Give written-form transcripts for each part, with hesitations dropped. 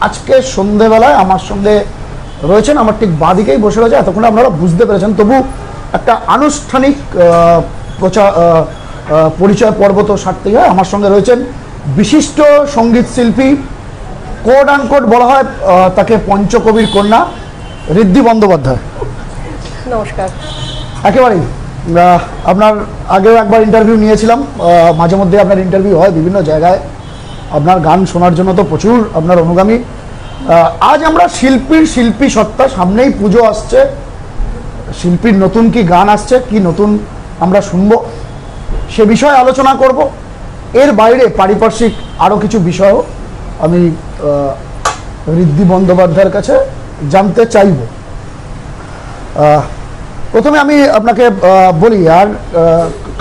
আজকে সন্ধেবেলায় আমার সঙ্গে রয়েছেন, আমার ঠিক বাঁদিকেই বসে রয়েছে, এতক্ষণ আপনারা বুঝতে পেরেছেন, তবু একটা আনুষ্ঠানিক পরিচয় পর্ব তো সারতেই হয়। আমার সঙ্গে রয়েছেন বিশিষ্ট সঙ্গীত শিল্পী, কোড অ্যান্ড কোড বলা হয় তাকে পঞ্চকবির কন্যা, ঋদ্ধি বন্দ্যোপাধ্যায়। নমস্কার। একেবারেই আপনার আগেও একবার ইন্টারভিউ নিয়েছিলাম, মাঝে মধ্যে আপনার ইন্টারভিউ হয় বিভিন্ন জায়গায়, আপনার গান শোনার জন্য তো প্রচুর আপনার অনুগামী। আজ আমরা শিল্পী সত্তা, সামনেই পুজো আসছে, শিল্পীর নতুন কি গান আসছে, কি নতুন আমরা শুনবো, সে বিষয়ে আলোচনা করব। এর বাইরে পারিপার্শ্বিক আরও কিছু বিষয়ও আমি ঋদ্ধি বন্দ্যোপাধ্যায়ের কাছে জানতে চাইব। প্রথমে আমি আপনাকে বলি, আর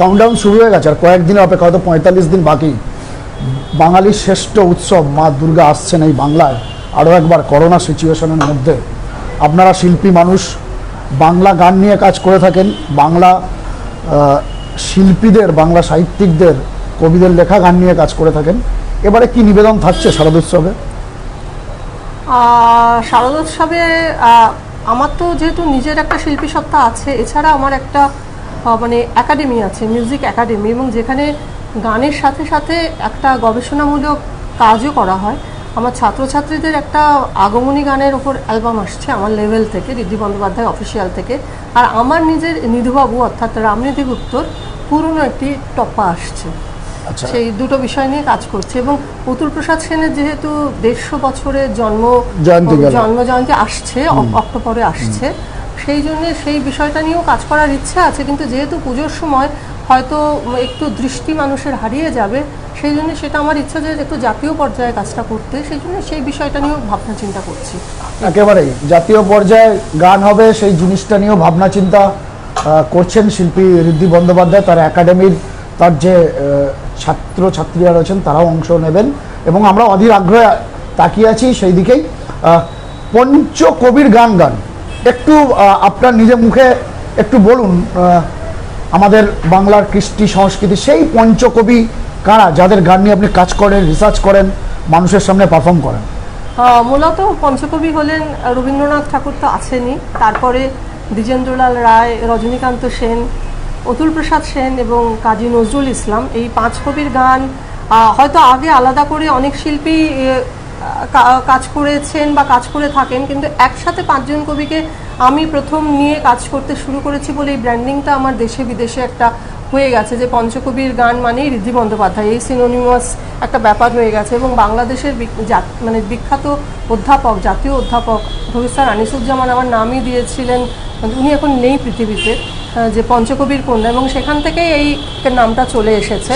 কাউন্টডাউন শুরু হয়ে গেছে, আর কয়েকদিন অপেক্ষা, হয়তো 45 দিন বাকি। বাঙালির শ্রেষ্ঠ উৎসব মা দুর্গা আসছেন এই বাংলায়, আরও একবার করোনা সিচুয়েশনের মধ্যে। আপনারা শিল্পী মানুষ, বাংলা গান নিয়ে কাজ করে থাকেন, বাংলা শিল্পীদের, বাংলা সাহিত্যিকদের, কবিদের লেখা গান নিয়ে কাজ করে থাকেন। এবারে কি নিবেদন থাকছে শারদোৎসবে? শারদোৎসবে আমার তো যেহেতু নিজের একটা শিল্পী সত্তা আছে, এছাড়া আমার একটা মানে একাডেমি আছে, মিউজিক একাডেমি, এবং যেখানে গানের সাথে সাথে একটা গবেষণামূলক কাজও করা হয়। আমার ছাত্রছাত্রীদের একটা আগমনী গানের ওপর অ্যালবাম আসছে আমার লেভেল থেকে, ঋদ্ধি বন্দ্যোপাধ্যায় অফিসিয়াল থেকে। আর আমার নিজের নিধুবাবু অর্থাৎ রামনিধি গুপ্তর পুরনো একটি টপ্পা আসছে। সেই দুটো বিষয় নিয়ে কাজ করছে। এবং অতুল প্রসাদ সেনের যেহেতু 150 বছরের জন্মজয়ন্তী আসছে, অক্টোবরে আসছে, সেই জন্য সেই বিষয়টা নিয়েও কাজ করার ইচ্ছা আছে। কিন্তু যেহেতু পুজোর সময় হয়তো একটু দৃষ্টি মানুষের হারিয়ে যাবে, সেই জন্য সেটা আমার ইচ্ছা যে একটু জাতীয় পর্যায়ে কাজটা করতে, সেই জন্য সেই বিষয়টা নিয়েও ভাবনা চিন্তা করছি। একেবারেই জাতীয় পর্যায়ে গান হবে, সেই জিনিসটা নিয়েও ভাবনা চিন্তা করছেন শিল্পী ঋদ্ধি বন্দ্যোপাধ্যায়। তার একাডেমির, তার যে ছাত্রছাত্রীরা রয়েছেন তারাও অংশ নেবেন, এবং আমরা অধীর আগ্রহে তাকিয়ে আছি সেই দিকেই। পঞ্চকবির গান একটু আপনার নিজের মুখে একটু বলুন, আমাদের বাংলার কৃষ্টি সংস্কৃতি, সেই পঞ্চকবি কারা যাদের গান নিয়ে আপনি কাজ করেন, রিসার্চ করেন, মানুষের সামনে পারফর্ম করেন? মূলত পঞ্চকবি হলেন রবীন্দ্রনাথ ঠাকুর তো আছেনই, তারপরে দ্বিজেন্দ্রলাল রায়, রজনীকান্ত সেন, অতুল প্রসাদ সেন এবং কাজী নজরুল ইসলাম। এই 5 কবির গান হয়তো আগে আলাদা করে অনেক শিল্পী কাজ করেছেন বা কাজ করে থাকেন, কিন্তু একসাথে 5 জন কবিকে আমি প্রথম নিয়ে কাজ করতে শুরু করেছি বলে এই ব্র্যান্ডিংটা আমার দেশে বিদেশে একটা হয়ে গেছে, যে পঞ্চকবির গান মানেই ঋদ্ধি বন্দ্যোপাধ্যায়, এই সিনোনিমাস একটা ব্যাপার হয়ে গেছে। এবং বাংলাদেশের মানে বিখ্যাত অধ্যাপক, জাতীয় অধ্যাপক প্রফেসর আনিসুজ্জামান আমার নামই দিয়েছিলেন, উনি এখন নেই পৃথিবীতে, যে পঞ্চকবির কন্যা, এবং সেখান থেকেই এই নামটা চলে এসেছে,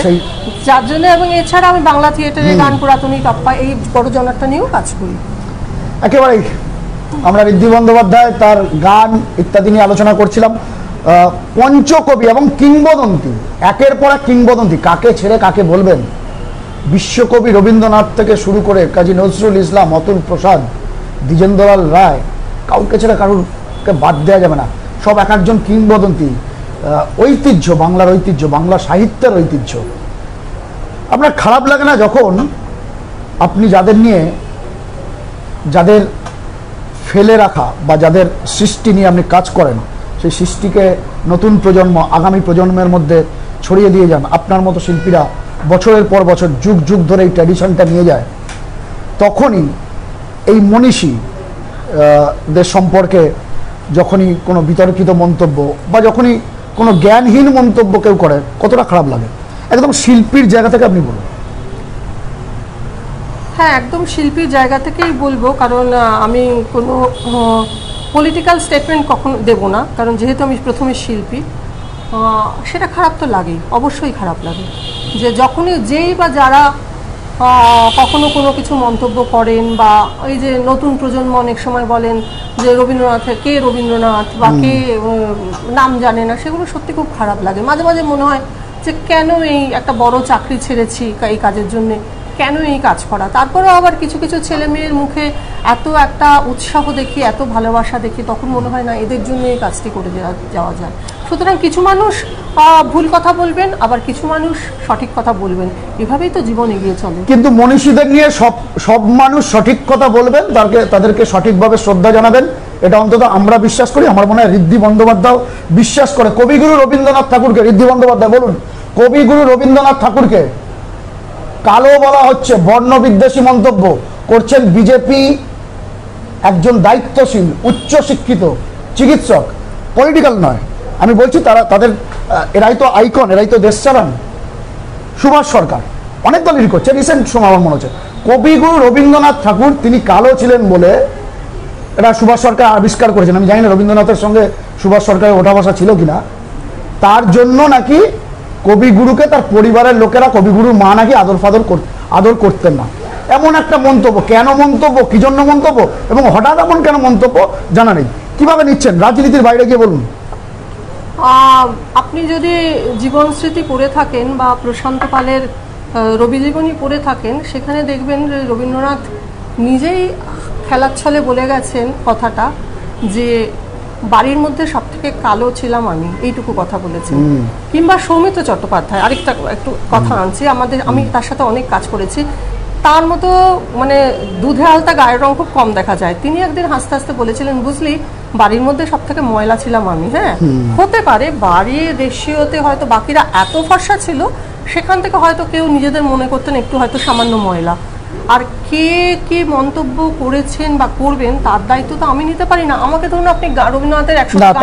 যার জন্য। এবং এছাড়া আমি বাংলা থিয়েটারে গান, পুরাতনী টপ্পা, এই বড় জনারটা নিয়েও কাজ করি। একেবারেই আমরা ঋদ্ধি বন্দ্যোপাধ্যায়, তার গান ইত্যাদি নিয়ে আলোচনা করছিলাম। পঞ্চকবি এবং কিংবদন্তি, একের পর এক কিংবদন্তি, কাকে ছেড়ে কাকে বলবেন? বিশ্বকবি রবীন্দ্রনাথ থেকে শুরু করে কাজী নজরুল ইসলাম, অতুল প্রসাদ, দ্বিজেন্দ্রলাল রায়, কাউকে ছেড়ে কারুরকে বাদ দেওয়া যাবে না, সব এক একজন কিংবদন্তি, ঐতিহ্য, বাংলার ঐতিহ্য, বাংলা সাহিত্যের ঐতিহ্য। আপনার খারাপ লাগে না যখন আপনি যাদের ফেলে রাখা বা যাদের সৃষ্টি নিয়ে আপনি কাজ করেন, সেই সৃষ্টিকে নতুন প্রজন্ম, আগামী প্রজন্মের মধ্যে ছড়িয়ে দিয়ে যান, আপনার মতো শিল্পীরা বছরের পর বছর, যুগ যুগ ধরে এই ট্র্যাডিশনটা নিয়ে যায়, তখনই এই মনীষীদের সম্পর্কে যখনই কোনো বিতর্কিত মন্তব্য বা যখনই কোনো জ্ঞানহীন মন্তব্য কেউ করে, কতটা খারাপ লাগে? একদম শিল্পীর জায়গা থেকে আপনি বলুন। হ্যাঁ, একদম শিল্পীর জায়গা থেকেই বলবো, কারণ আমি কোনো পলিটিক্যাল স্টেটমেন্ট কখনো দেব না, কারণ যেহেতু আমি প্রথমে শিল্পী, সেটা খারাপ তো লাগেই, অবশ্যই খারাপ লাগে যে যখনই যেই বা যারা কখনো কোনো কিছু মন্তব্য করেন, বা এই যে নতুন প্রজন্ম অনেক সময় বলেন যে কে রবীন্দ্রনাথ বা কে নাম জানে না, সেগুলো সত্যি খুব খারাপ লাগে। মাঝে মাঝে মনে হয় যে কেন এই একটা বড় চাকরি ছেড়েছি এই কাজের জন্যে, কেন এই কাজ করা। তারপরেও আবার কিছু কিছু ছেলে মেয়ের মুখে এত একটা উৎসাহ দেখি, এত ভালোবাসা দেখি, তখন মনে হয় না এদের জন্য এই কাজটি করে যাওয়া যায়। সুতরাং কিছু মানুষ ভুল কথা বলবেন, আবার কিছু মানুষ সঠিক কথা বলবেন, এভাবেই তো জীবন এগিয়ে চলে। কিন্তু মনীষীদের নিয়ে সব মানুষ সঠিক কথা বলবেন, তাদেরকে সঠিকভাবে শ্রদ্ধা জানাবেন, এটা অন্তত আমরা বিশ্বাস করি। আমার মনে হয় ঋদ্ধি বন্দ্যোপাধ্যায় বিশ্বাস করে। কবিগুরু রবীন্দ্রনাথ ঠাকুরকে, ঋদ্ধি বন্দ্যোপাধ্যায় বলুন, কবিগুরু রবীন্দ্রনাথ ঠাকুরকে কালো বলা হচ্ছে, বর্ণবিদ্বেষী মন্তব্য করছেন বিজেপি একজন দায়িত্বশীল উচ্চশিক্ষিত চিকিৎসক, পলিটিক্যাল নয়। আমি বলছি তাদের এরাই তো আইকন, এরাই তো দেশ চালান। সুভাষ সরকার অনেক দলেরই করছে, রিসেন্ট সময় আমার মনে হচ্ছে কবিগুরু রবীন্দ্রনাথ ঠাকুর তিনি কালো ছিলেন বলে এটা সুভাষ সরকার আবিষ্কার করেছেন। আমি জানি না রবীন্দ্রনাথের সঙ্গে সুভাষ সরকারের ওঠা বসা ছিল কিনা, তার জন্য নাকি কবিগুরুকে তার পরিবারের লোকেরা, কবিগুরুর মা নাকি আদর করতেন না। এমন একটা মন্তব্য, কেন মন্তব্য, কি জন্য মন্তব্য, এবং হঠাৎ এমন কেন মন্তব্য জানা নেই। কিভাবে নিচ্ছেন রাজনীতির বাইরে গিয়ে বলুন? আপনি যদি জীবন স্মৃতি পড়ে থাকেন বা প্রশান্ত পালের রবি জীবনী পড়ে থাকেন, সেখানে দেখবেন যে রবীন্দ্রনাথ নিজেই খেলার ছলে বলে গেছেন কথাটা, যে বাড়ির মধ্যে সব থেকে কালো ছিলাম আমি, এইটুকু কথা বলেছেন। কিংবা সৌমিত্র চট্টোপাধ্যায়, আরেকটা একটু কথা আনছি, আমি তার সাথে অনেক কাজ করেছি, তার মতো মানে দুধে আলতা গায়ের রং খুব কম দেখা যায়। তিনি একদিন হাসতে হাসতে বলেছিলেন, বুঝলি বাড়ির মধ্যে সব থেকে ময়লা ছিলাম আমি। হ্যাঁ, হতে পারে বাড়ির রেশিওতে হয়তো বাকিরা এত ফর্সা ছিল, সেখান থেকে হয়তো কেউ নিজেদের মনে করতেন একটু হয়তো সামান্য ময়লা। আর কে কি মন্তব্য করেছেন বা করবেন তার দায়িত্ব তো আমি নিতে পারি না। আমাকে ধরুন আপনি রবীন্দ্রনাথের 100টা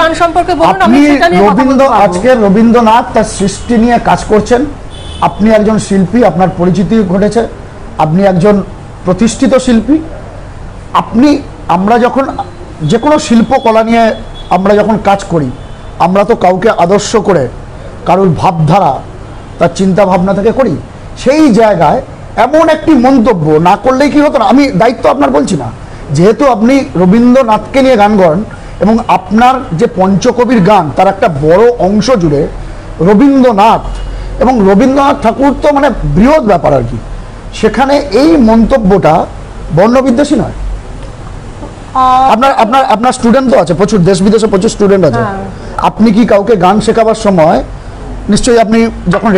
গান সম্পর্কে বলুন, আমি সেটা নিয়ে কথা বলতে পারবো। আজকে রবীন্দ্রনাথ তার সৃষ্টি নিয়ে কাজ করছেন, আপনি একজন শিল্পী, আপনার পরিচিতি ঘটেছে, আপনি একজন প্রতিষ্ঠিত শিল্পী। আমরা যখন যে কোনো শিল্পকলা নিয়ে আমরা যখন কাজ করি, আমরা তো কাউকে আদর্শ করে কারোর ভাবধারা, তার চিন্তা ভাবনা থেকে করি। সেই জায়গায় এমন একটি মন্তব্য না করলেই কি হতো না? আমি দায়িত্ব আপনার বলছি না, যেহেতু আপনি রবীন্দ্রনাথকে নিয়ে গান করেন এবং আপনার যে পঞ্চকবির গান তার একটা বড় অংশ জুড়ে রবীন্দ্রনাথ, এবং রবীন্দ্রনাথ ঠাকুর তো মানে বৃহৎ ব্যাপার আর কি, সেখানে এই মন্তব্যটা বর্ণবিদ্বেষী নয়? আপনার স্টুডেন্ট তো আছে প্রচুর, দেশ বিদেশে প্রচুর স্টুডেন্ট আছে। আপনি কি কাউকে গান শেখাবার সময় নিশ্চয়ই আপনি যখন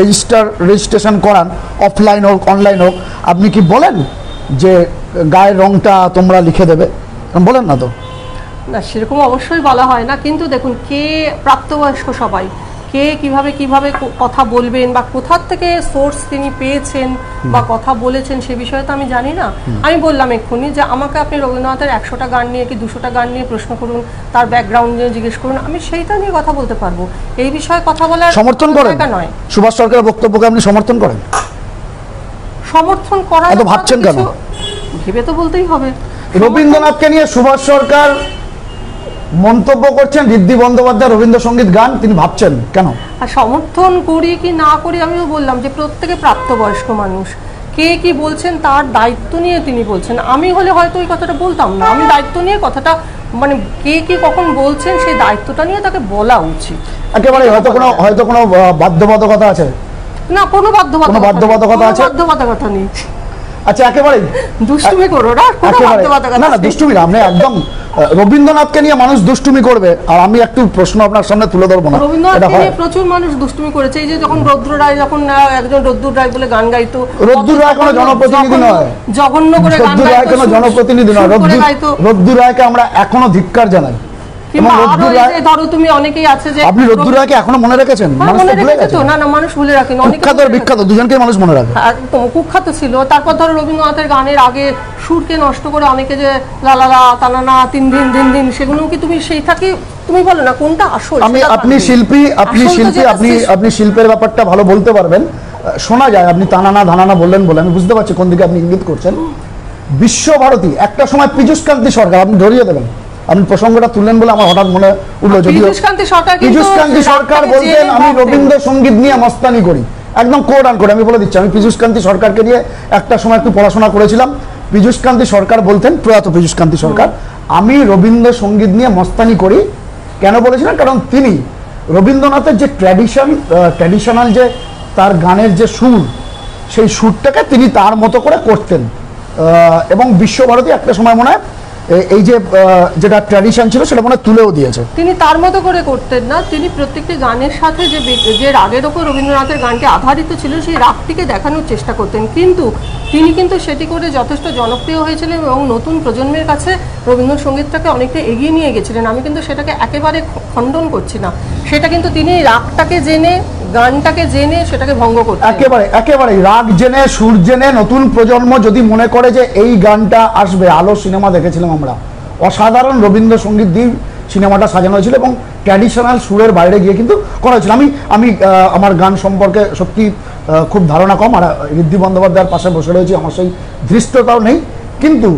রেজিস্ট্রেশন করান, অফলাইন হোক অনলাইন হোক, আপনি কি বলেন যে গায়ের রংটা তোমরা লিখে দেবে? বলেন না তো? না, সেরকম অবশ্যই বলা হয় না। কিন্তু দেখুন, কে প্রাপ্তবয়স্ক সবাই, কে কিভাবে কথা বলবেন বা কোথা থেকে সোর্স তিনি পেয়েছেন বা কথা বলেছেন সে বিষয়ে তো আমি জানি না। আমি বললাম এক্ষুনি যে আমাকে আপনি রবীন্দ্রনাথের 100টা গান নিয়ে কি 200টা গান নিয়ে প্রশ্ন করুন, তার ব্যাকগ্রাউন্ড নিয়ে জিজ্ঞেস করুন, আমি সেইটা নিয়ে কথা বলতে পারবো। এই বিষয়ে কথা বলার সমর্থন করেন নয়। সুভাষ সরকারের বক্তব্যকে আপনি সমর্থন করেন? সমর্থন করা এত ভাবছেন কেন? ভেবে তো বলতেই হবে। রবীন্দ্রনাথকে নিয়ে সুভাষ সরকার মন্তব্য করছেন, ঋদ্ধি বন্দ্যোপাধ্যায় রবীন্দ্রসঙ্গীত গান, তিনি ভাবছেন কেন? আর সমর্থন করি কি না করি, আমিও বললাম যে প্রত্যেকে প্রাপ্তবয়স্ক মানুষ, কে কি বলছেন তার দায়িত্ব নিয়ে তিনি বলছেন। আমি হলে হয়তো ওই কথাটা বলতাম না। আমি দায়িত্ব নিয়ে কথাটা, মানে কে কি কখন বলছেন সেই দায়িত্বটা নিয়ে তাকে বলা উচিত। একেবারে হয়তো কোনো বাধ্যবাধকতা আছে না? কোনো বাধ্যবাধকতা আছে? বাধ্যবাধকতা নেই। আচ্ছা, একেবারে দুষ্টুমি করো না, কোনো বাধ্যবাধকতা না। দুষ্টুমি না, আপনি একদম রবীন্দ্রনাথকে নিয়ে মানুষ দুষ্টুমি করবে, আর আমি একটু প্রশ্ন আপনার সামনে তুলে ধরবো না। রবীন্দ্রনাথকে নিয়ে প্রচুর মানুষ দুষ্টুমি করেছে। এই যে যখন রদ্দুর রায়, যখন একজন রদ্দুর রায় বলে গান গাইতো, রদ্দুর রায় কোনো জনপ্রতিনিধি নয়, জঘন্য করে গান গাইতো, কোনো জনপ্রতিনিধি নয়। রদ্দুর রায়কে আমরা এখনো ধিক্কার জানাই। ধরো তুমি অনেকেই আছে যে আপনি রদ্দুর রায়কে এখনো মনে রেখেছেন? না, মানুষ ভুলে রাখেন। বিখ্যাত দুজনকে মানুষ মনে রাখে, কুখ্যাত ছিল। তারপর ধরো রবীন্দ্রনাথের গানের আগে সুরকে নষ্ট করে অনেকে যে লালালা তানানা তিন দিন, সেগুলো কি তুমি সেইটাকে তুমি বলো না কোনটা আসল? আপনি শিল্পী, আপনি শিল্পের ব্যাপারটা ভালো বলতে পারবেন। শোনা যায় আপনি তানানা ধানানা বললেন বলে আমি বুঝতে পারছি কোন দিকে আপনি ইঙ্গিত করছেন। বিশ্বভারতী একটা সময় পীযূষকান্তি সরকার, আপনি ধরিয়ে দেবেন, আপনি প্রসঙ্গটা তুললেন বলে আমার হঠাৎ মনে উঠলো। যদিও পীযূষকান্তি সরকার বলতেন আমি রবীন্দ্রসঙ্গীত নিয়ে মস্তানি করি, একদম কোড আন কোড আমি বলে দিচ্ছি। আমি পীযূষকান্তি সরকারকে নিয়ে একটা সময় একটু পড়াশোনা করেছিলাম। পীযূষকান্তি সরকার বলতেন, প্রয়াত পীযূষকান্তি সরকার, আমি রবীন্দ্রসঙ্গীত নিয়ে মস্তানি করি। কেন বলেছিলেন? কারণ তিনি রবীন্দ্রনাথের যে ট্র্যাডিশনাল যে তার গানের যে সুর, সেই সুরটাকে তিনি তার মতো করে করতেন। এবং বিশ্বভারতী একটা সময় মনে হয় এই যে যেটা ট্র্যাডিশন ছিল সেটা মনে হয় তুলেও দিয়েছে। তিনি তার মতো করে করতেন না, তিনি প্রত্যেকটি গানের সাথে যে রাগের ওপর রবীন্দ্রনাথের গানটি আধারিত ছিল সেই রাগটিকে দেখানোর চেষ্টা করতেন, কিন্তু তিনি কিন্তু সেটি করে যথেষ্ট জনপ্রিয় হয়েছিলেন এবং নতুন প্রজন্মের কাছে রবীন্দ্রসঙ্গীতটাকে অনেকটা এগিয়ে নিয়ে গেছিলেন। আমি কিন্তু সেটাকে একেবারে খণ্ডন করছি না, সেটা কিন্তু তিনি রাগটাকে জেনে গানটাকে জেনে সেটাকে ভঙ্গ করতেন। একেবারে রাগ জেনে সুর জেনে নতুন প্রজন্ম যদি মনে করে যে এই গানটা আসবে, আলো সিনেমা দেখেছিলাম আমরা, অসাধারণ রবীন্দ্রসঙ্গীত দিয়ে সিনেমাটা সাজানো হয়েছিল এবং ট্র্যাডিশনাল সুরের বাইরে গিয়ে কিন্তু করা হয়েছিল। আমি আমার গান সম্পর্কে সত্যি খুব ধারণা কম, আর ঋদ্ধি বন্দ্যোপাধ্যায়ের পাশে বসে রয়েছি, আমার সেই ধৃষ্টতাও নেই, কিন্তু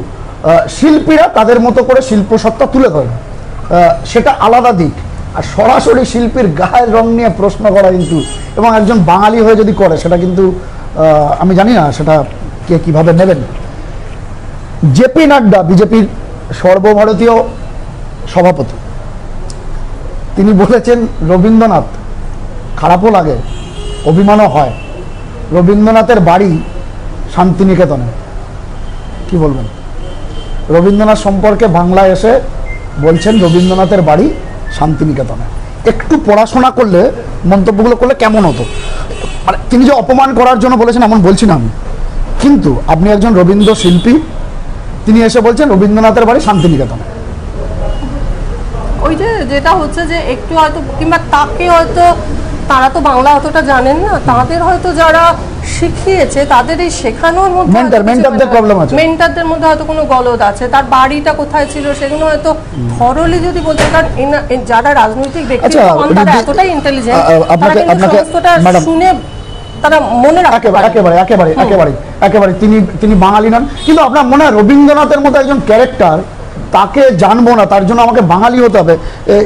শিল্পীরা তাদের মতো করে শিল্পসত্তা তুলে ধরে, সেটা আলাদা দিক। আর সরাসরি শিল্পীর গায়ের রং নিয়ে প্রশ্ন করা কিন্তু, এবং একজন বাঙালি হয়ে যদি করে সেটা কিন্তু আমি জানি না সেটা কে কিভাবে নেবেন। জেপি নাড্ডা, বিজেপির সর্বভারতীয় সভাপতি, তিনি বলেছেন রবীন্দ্রনাথ, খারাপও লাগে অভিমানও হয়, রবীন্দ্রনাথের বাড়ি শান্তিনিকেতনে। কি বলবেন? রবীন্দ্রনাথ সম্পর্কে বাংলায় এসে বলছেন রবীন্দ্রনাথের বাড়ি শান্তিনিকেতনে। একটু পড়াশোনা করলে মন্তব্যগুলো করলে কেমন হতো? মানে তিনি যে অপমান করার জন্য বলেছেন এমন বলছি না আমি, কিন্তু আপনি একজন রবীন্দ্র শিল্পী, তিনি এসে বলছেন রবীন্দ্রনাথের বাড়ি শান্তিনিকেতনে। ওই যেটা হচ্ছে যে একটু হয়তো, কিংবা তাকে হয়তো, তারা তো বাংলা অতটা জানেন না, তাদের হয়তো যারা শিখিয়েছে তাদের এই শেখানোর মধ্যে মেন্টারদের প্রবলেম আছে, মেন্টারদের মধ্যে হয়তো কোনো গলদ আছে, তার বাড়িটা কোথায় ছিল সেগুলো হয়তো থরলি যদি বলতে, কারণ যারা রাজনৈতিক ব্যক্তি তারা এতটাই ইন্টেলিজেন্ট, তারা কিন্তু সমস্তটা শুনে তারা মনে রাখতে পারে। একেবারে তিনি বাঙালি নন, কিন্তু আপনার মনে হয় রবীন্দ্রনাথের মতো একজন ক্যারেক্টার, তাকে জানবো না তার জন্য আমাকে বাঙালি হতে হবে,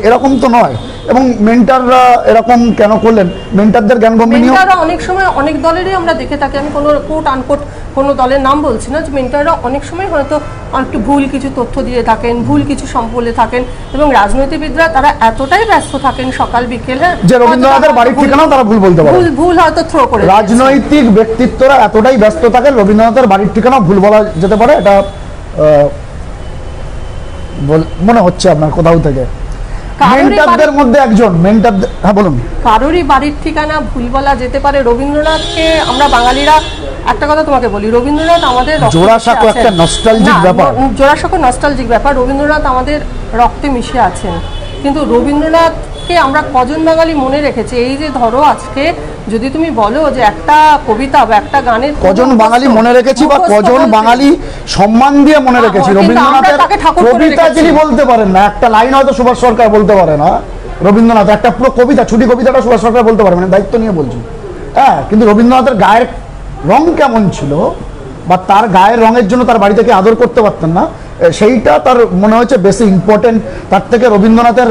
এরকম তো নয়। এবং মেন্টাররা এরকম কেন করলেন? মেন্টারদের জ্ঞানগম্য নিয়ে অনেক সময় অনেক দলেরই আমরা দেখে থাকি, আমি কোনো কোট আনকোট কোনো দলের নাম বলছি না, যে মেন্টাররা অনেক সময় হয়তো একটু ভুল কিছু তথ্য দিয়ে থাকেন, ভুল কিছু বলে থাকেন, এবং রাজনীতিবিদরা তারা এতটাই ব্যস্ত থাকেন সকাল বিকেলে যে রবীন্দ্রনাথের বাড়ির ঠিকানাও তারা ভুল বলতে পারে, ভুল হয়তো থ্রো করে। রাজনৈতিক ব্যক্তিত্বরা এতটাই ব্যস্ত থাকেন রবীন্দ্রনাথের বাড়ির ঠিকানাও ভুল বলা যেতে পারে, এটা মনে হচ্ছে আপনার কোথাও থেকে। মেন্টারদের মধ্যে একজন মেন্টারদের, হ্যাঁ বলুন। কারোরই বাড়ির ঠিকানা ভুল বলা যেতে পারে। রবীন্দ্রনাথকে আমরা বাঙালিরা, একটা কথা তোমাকে বলি, রবীন্দ্রনাথ আমাদের জোড়াসাঁকো একটা নস্টালজিক ব্যাপার, জোড়াসাঁকো নস্টালজিক ব্যাপার, রবীন্দ্রনাথ আমাদের রক্তে মিশে আছেন, কিন্তু রবীন্দ্রনাথকে আমরা কজন বাঙালি মনে রেখেছি? এই যে ধরো আজকে যদি তুমি বলো যে একটা কবিতা বা একটা গানের কজন বাঙালি মনে রেখেছি বা কজন বাঙালি সম্মান দিয়ে মনে রেখেছি, রবীন্দ্রনাথের কবিতা যিনি বলতে পারেন না, একটা লাইন হয়তো সুভাষ সরকার বলতে পারে না, রবীন্দ্রনাথ একটা পুরো কবিতা, ছুটি কবিতাটা সুভাষ সরকার বলতে পারে, মানে দায়িত্ব নিয়ে বলছি, হ্যাঁ, কিন্তু রবীন্দ্রনাথের গায়ের রং কেমন ছিল বা তার গায়ের রঙের জন্য তার বাড়ি থেকে আদর করতে পারতেন না, সেইটা তার মনে হচ্ছে বেশি ইম্পর্টেন্ট, তার থেকে রবীন্দ্রনাথের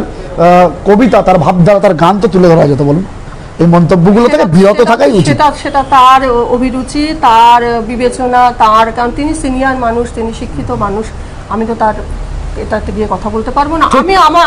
কবিতা, তার ভাবধারা, তার গান তো তুলে ধরা যেত। বলুন, এই মন্তব্যগুলো থেকে বিরত থাকাই উচিত। সেটা তার অভিরুচি, তার বিবেচনা, তার, কারণ তিনি সিনিয়র মানুষ, তিনি শিক্ষিত মানুষ, আমি তো তার এটাতে গিয়ে কথা বলতে পারবো না।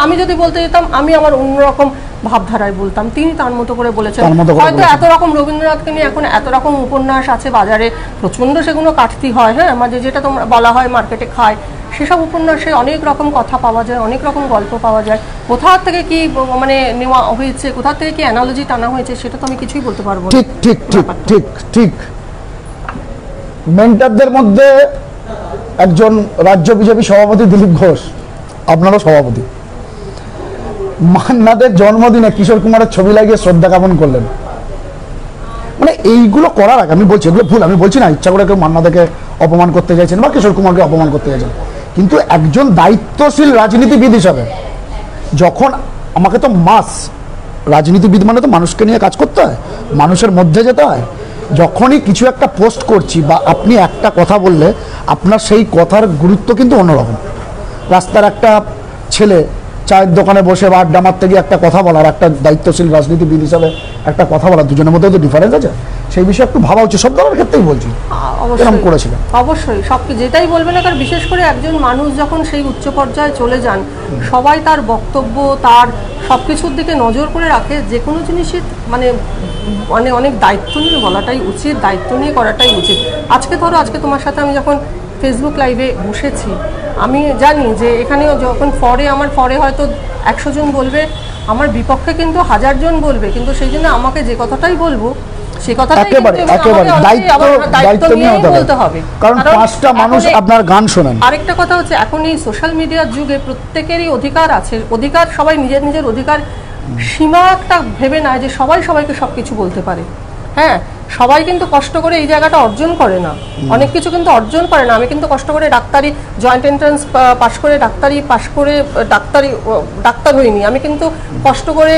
আমি যদি বলতে যেতাম, আমি আমার অন্যরকম ভাবধারায় বলতাম, তিনি তার মতো করে বলেছেন। হয়তো এত রকম রবীন্দ্রনাথকে নিয়ে এখন এত রকম উপন্যাস আছে বাজারে, প্রচন্ড সেগুলো কাটতি হয়, হ্যাঁ, মাঝে যেটা তোমরা বলা হয় মার্কেটে খায়, সেসব উপন্যাসে অনেক রকম কথা পাওয়া যায়, অনেক রকম গল্প পাওয়া যায়, কোথা থেকে কি মানে নেওয়া হয়েছে, কোথা থেকে কি অ্যানালজি টানা হয়েছে, সেটা তো আমি কিছুই বলতে পারবো না। ঠিক ঠিক ঠিক ঠিক ঠিক। মেন্টারদের মধ্যে একজন রাজ্য বিজেপি সভাপতি দিলীপ ঘোষ, আপনারও সভাপতি, মান্নাদের জন্মদিনে কিশোর কুমারের ছবি লাগিয়ে শ্রদ্ধা জ্ঞাপন করলেন। মানে এইগুলো করার আগে আমি বলছি এগুলো ভুল, আমি বলছি না ইচ্ছা করে কেউ মান্নাদেরকে অপমান করতে চাইছেন বা কিশোর কুমারকে অপমান করতে চাইছেন, কিন্তু একজন দায়িত্বশীল রাজনীতিবিদ হিসাবে যখন আমাকে তো রাজনীতিবিদ মানে তো মানুষকে নিয়ে কাজ করতে হয়, মানুষের মধ্যে যেতে হয়, যখনই কিছু একটা পোস্ট করছি বা আপনি একটা কথা বললে আপনার সেই কথার গুরুত্ব কিন্তু অন্যরকম। রাস্তার একটা ছেলে চায়ের দোকানে বসে বা আড্ডা মারতে গিয়ে একটা কথা বলার, একটা দায়িত্বশীল রাজনীতিবিদ হিসাবে একটা কথা বলার, দুজনের মধ্যে তো ডিফারেন্স আছে, সেই বিষয়ে একটু ভাবা উচিত। সব দলের ক্ষেত্রেই বলছি, এরকম করেছিলেন অবশ্যই, সব যেটাই বলবেন না, কারণ বিশেষ করে একজন মানুষ যখন সেই উচ্চ পর্যায়ে চলে যান, সবাই তার বক্তব্য, তার সবকিছুর দিকে নজর করে রাখে, যে কোনো জিনিসই মানে অনেক দায়িত্ব নিয়ে বলাটাই উচিত, দায়িত্ব নিয়ে করাটাই উচিত। আজকে ধরো, আজকে তোমার সাথে আমি যখন ফেসবুক লাইভে বসেছি, আমি জানি যে এখানেও যখন আমার ফরে হয়তো 100 জন বলবে, আমার বিপক্ষে কিন্তু 1000 জন বলবে, কিন্তু সেই জন্য আমাকে যে কথাটাই বলবো সেই কথাটাই দায়িত্ব নিয়ে বলতে হবে, কারণ 5টা মানুষ আপনার গান শোনেন। আরেকটা কথা হচ্ছে, এখন এই সোশ্যাল মিডিয়ার যুগে প্রত্যেকেরই অধিকার আছে, অধিকার সবাই নিজের নিজের অধিকার সীমা একটা ভেবে না যে সবাই সবাইকে সবকিছু বলতে পারে। হ্যাঁ, সবাই কিন্তু কষ্ট করে এই জায়গাটা অর্জন করে না, অনেক কিছু কিন্তু অর্জন করে না। আমি কিন্তু কষ্ট করে ডাক্তারি জয়েন্ট এন্ট্রান্স পাশ করে ডাক্তার হইনি, আমি কিন্তু কষ্ট করে